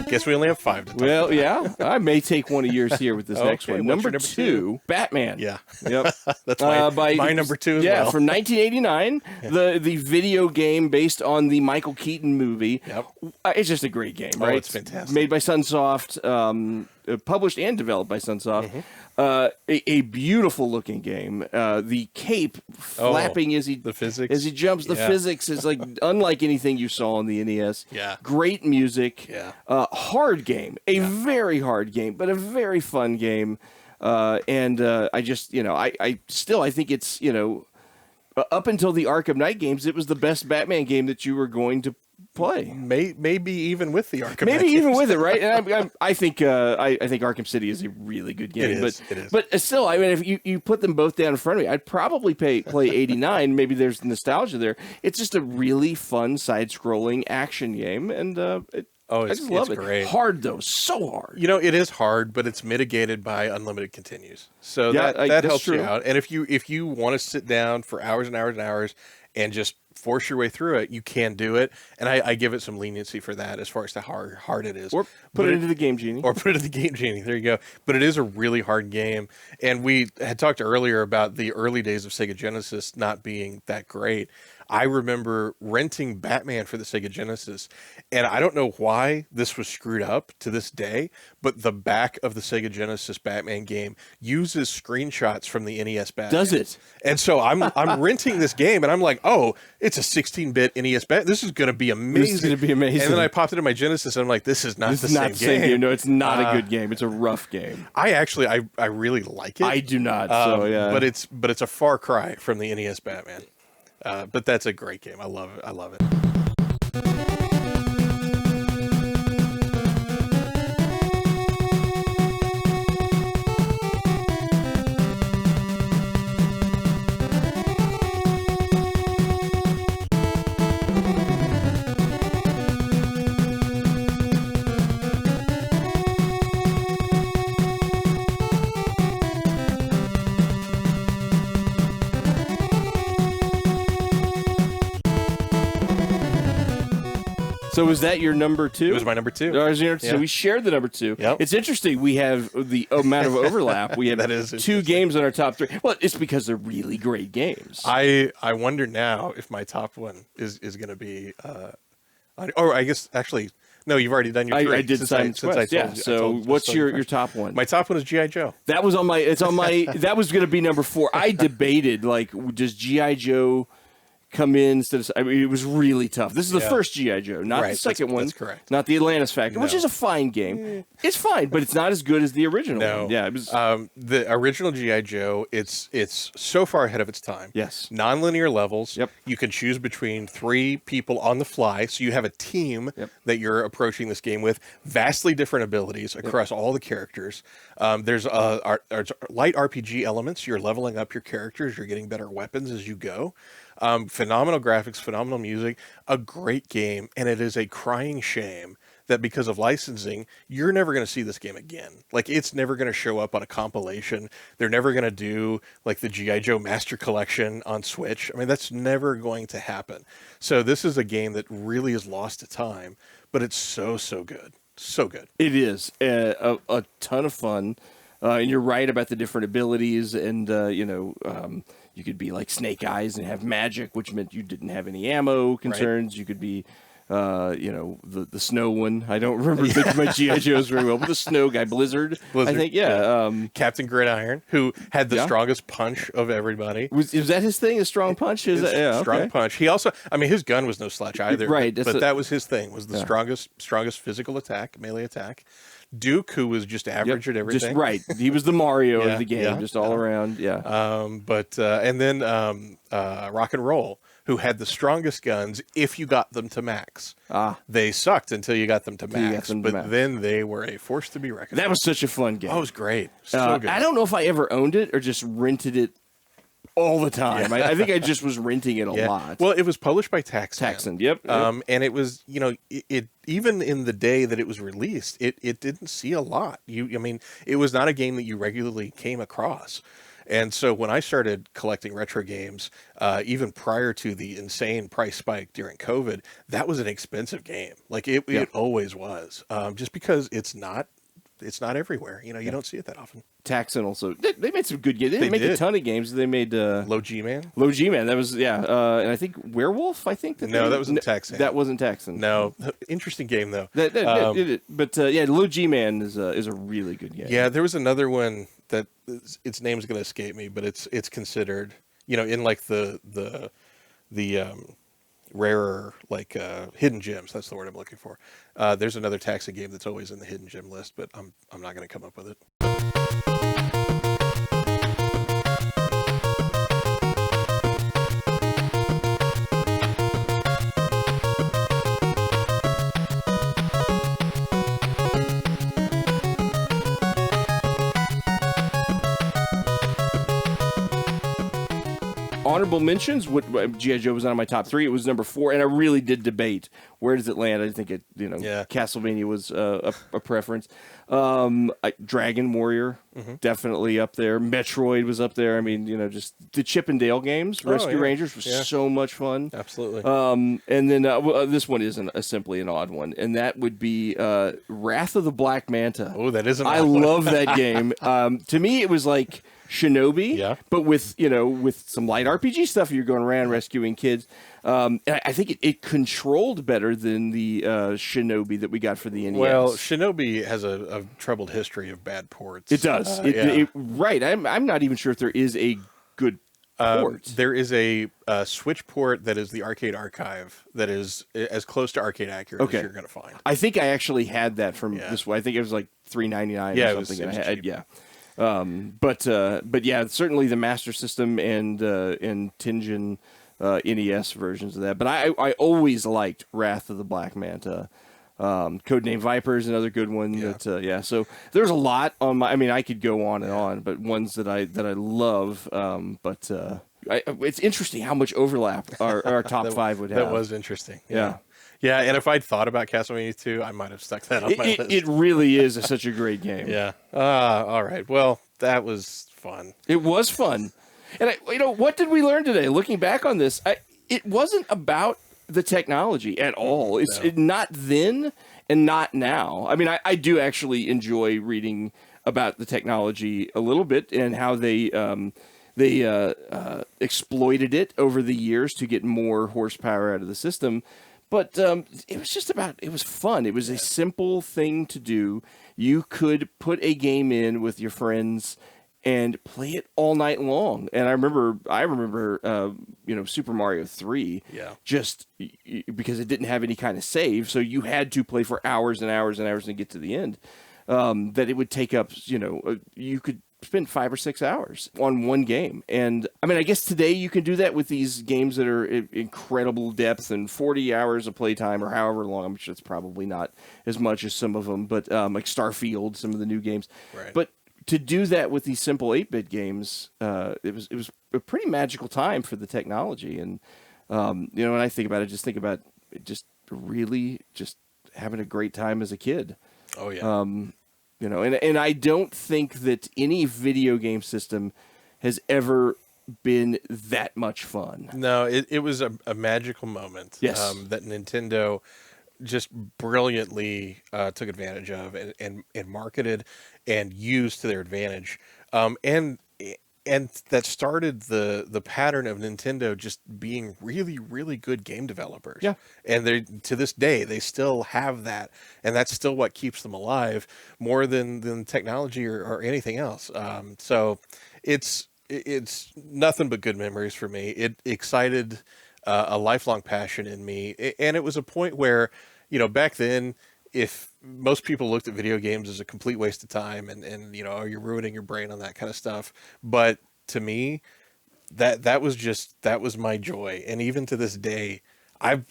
Guess we only have 5 to talk about. Yeah. I may take one of yours here with this next one. Number 2, Batman. Yeah. Yep. That's my number 2 as well. Yeah, from 1989, the video game based on the Michael Keaton movie. Yep. It's just a great game, right? Oh, it's fantastic. Made by Sunsoft, published and developed by Sunsoft. A beautiful looking game. The cape flapping as he jumps. The physics is like unlike anything you saw on the NES. Yeah. Great music. Yeah. Hard game. A very hard game, but a very fun game. And I just I think it's up until the Arkham Knight games, it was the best Batman game that you were going to play. Maybe even with the Arkham Knight Maybe even games. with it, right? And I think Arkham City is a really good game. It is. But still, I mean, if you put them both down in front of me, I'd probably play 89. Maybe there's nostalgia there. It's just a really fun side-scrolling action game, and I just love it. Great. Hard though, so hard. It is hard, but it's mitigated by unlimited continues. So that helps you out. And if you want to sit down for hours and hours and hours and just force your way through it, you can do it. And I give it some leniency for that as far as how hard it is. Or put it into the Game Genie. There you go. But it is a really hard game. And we had talked earlier about the early days of Sega Genesis not being that great. I remember renting Batman for the Sega Genesis, and I don't know why this was screwed up to this day, but the back of the Sega Genesis Batman game uses screenshots from the NES Batman. Does it? And so I'm renting this game, and I'm like, oh, it's a 16-bit NES Batman. This is going to be amazing. This is going to be amazing. And then I popped it in my Genesis, and I'm like, this is not the same game. No, it's not a good game. It's a rough game. I really like it. I do not. But it's a far cry from the NES Batman. But that's a great game. I love it. So was that your number 2? It was my number 2. So we shared the number 2. Yep. It's interesting. We have the amount of overlap. We have That is 2 games on our top 3. Well, it's because they're really great games. I wonder now if my top one is going to be, or I guess actually, no, you've already done your 3. I did Simon's Quest. So what's your top one? My top one is G.I. Joe. That was on my. It's on my. That was going to be number 4. I debated like, does G.I. Joe come in instead of? I mean, it was really tough. This is the first G.I. Joe, not the second one. That's correct. Not the Atlantis Factory, which is a fine game. It's fine, but it's not as good as the original. No, one. Yeah, it was. The original G.I. Joe. It's so far ahead of its time. Yes. Non-linear levels. Yep. You can choose between 3 people on the fly, so you have a team that you're approaching this game with. Vastly different abilities across all the characters. There's light RPG elements. You're leveling up your characters. You're getting better weapons as you go. Phenomenal graphics, phenomenal music, a great game, and it is a crying shame that because of licensing, you're never going to see this game again. Like, it's never going to show up on a compilation. They're never going to do, like, the G.I. Joe Master Collection on Switch. I mean, that's never going to happen. So this is a game that really is lost to time, but it's so, so good. So good. It is a ton of fun. And you're right about the different abilities, and you could be like Snake Eyes and have magic, which meant you didn't have any ammo concerns. Right. You could be, the snow one. I don't remember my G.I. Joes very well, but the snow guy, Blizzard. I think, Captain Gridiron, who had the strongest punch of everybody. Was that his thing? A strong punch? Strong punch. He also, I mean, his gun was no slouch either. Right, but that was his thing. Was the strongest physical attack, melee attack. Duke, who was just average at everything. Just right. He was the Mario of the game, just all around. Yeah. And then Rock and Roll, who had the strongest guns if you got them to max. They sucked until you got them to max, then they were a force to be reckoned with. That was such a fun game. Oh, it was great. So good. I don't know if I ever owned it or just rented it all the time. I think I just was renting it a lot. Well, it was published by Taxon. Yep. And it was, it even in the day that it was released, it didn't see a lot. I mean, it was not a game that you regularly came across. And so when I started collecting retro games, even prior to the insane price spike during COVID, that was an expensive game. Like it always was, just because it's not everywhere. You don't see it that often. Taxon also, they made some good games. They didn't make a ton of games. They made Low G-Man. Low G-Man. That was and I think Werewolf. I think that wasn't Taxon. That wasn't Taxon. No, interesting game though. But Low G-Man is a really good game. Yeah, there was another one that its name's going to escape me, but it's considered in like the rarer, like hidden gems. That's the word I'm looking for. There's another Taxon game that's always in the hidden gem list, but I'm not going to come up with it. Honorable mentions. G.I. Joe was on my top 3. It was number 4, and I really did debate where does it land. I think Castlevania was a preference. Dragon Warrior, definitely up there. Metroid was up there. I mean, just the Chip and Dale games. Rescue Rangers was so much fun. Absolutely. And then this one isn't simply an odd one, and that would be Wrath of the Black Manta. Oh, that is an odd I one. love that game. To me, it was like Shinobi, but with some light RPG stuff. You're going around rescuing kids. And I think it controlled better than the Shinobi that we got for the NES. Well, Shinobi has a troubled history of bad ports. It does. Right. I'm not even sure if there is a good port. There is a Switch port that is the Arcade Archive that is as close to arcade accurate as you're going to find. I think I actually had that from this way. I think it was like $3.99 or something. It was cheap. But yeah, certainly the Master System and Tengen NES versions of that. But I always liked Wrath of the Black Manta. Codename Viper is another good one. So there's a lot on my. I mean, I could go on and on, but ones that I love. It's interesting how much overlap our top 5 would have. That was interesting. Yeah, and if I'd thought about Castlevania 2, I might have stuck that on my list. It really is such a great game. Yeah. All right. Well, that was fun. It was fun. And what did we learn today? Looking back on this, it wasn't about the technology at all. It's No. not then and not now. I mean, I do actually enjoy reading about the technology a little bit and how they exploited it over the years to get more horsepower out of the system. But it was just it was fun. It was a simple thing to do. You could put a game in with your friends and play it all night long. And I remember, Super Mario 3, just because it didn't have any kind of save, so you had to play for hours and hours and hours to get to the end. That it would take up, you could spend 5 or 6 hours on one game. And I mean, I guess today you can do that with these games that are incredible depth and 40 hours of playtime or however long. I'm sure it's probably not as much as some of them, but like Starfield, some of the new games. Right. But to do that with these simple 8-bit games, it was a pretty magical time for the technology. And when I think about it, just think about just really just having a great time as a kid. Oh yeah. And I don't think that any video game system has ever been that much fun. No, it was a magical moment. Yes. That Nintendo just brilliantly took advantage of and marketed and used to their advantage. And that started the pattern of Nintendo just being really, really good game developers. Yeah. And they, to this day, they still have that. And that's still what keeps them alive more than technology or anything else. So it's nothing but good memories for me. It excited a lifelong passion in me. And it was a point where, back then, if most people looked at video games as a complete waste of time and you're ruining your brain on that kind of stuff. But to me, that was my joy. And even to this day, I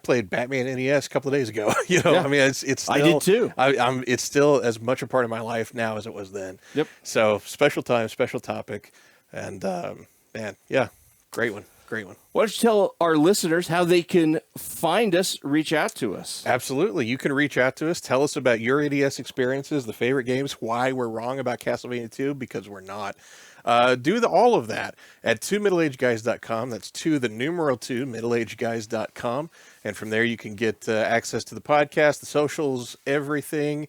played Batman NES a couple of days ago. Yeah. I mean, it's still, I did too. It's still as much a part of my life now as it was then. Yep. So special time, special topic. And man, yeah, great one. Great one. Why don't you tell our listeners how they can find us, reach out to us? Absolutely. You can reach out to us. Tell us about your NES experiences, the favorite games, why we're wrong about Castlevania 2, because we're not. Do all of that at 2middleagedguys.com. That's 2, the numeral 2, middleagedguys.com. And from there you can get access to the podcast, the socials, everything,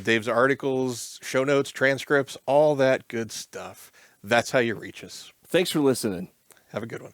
Dave's articles, show notes, transcripts, all that good stuff. That's how you reach us. Thanks for listening. Have a good one.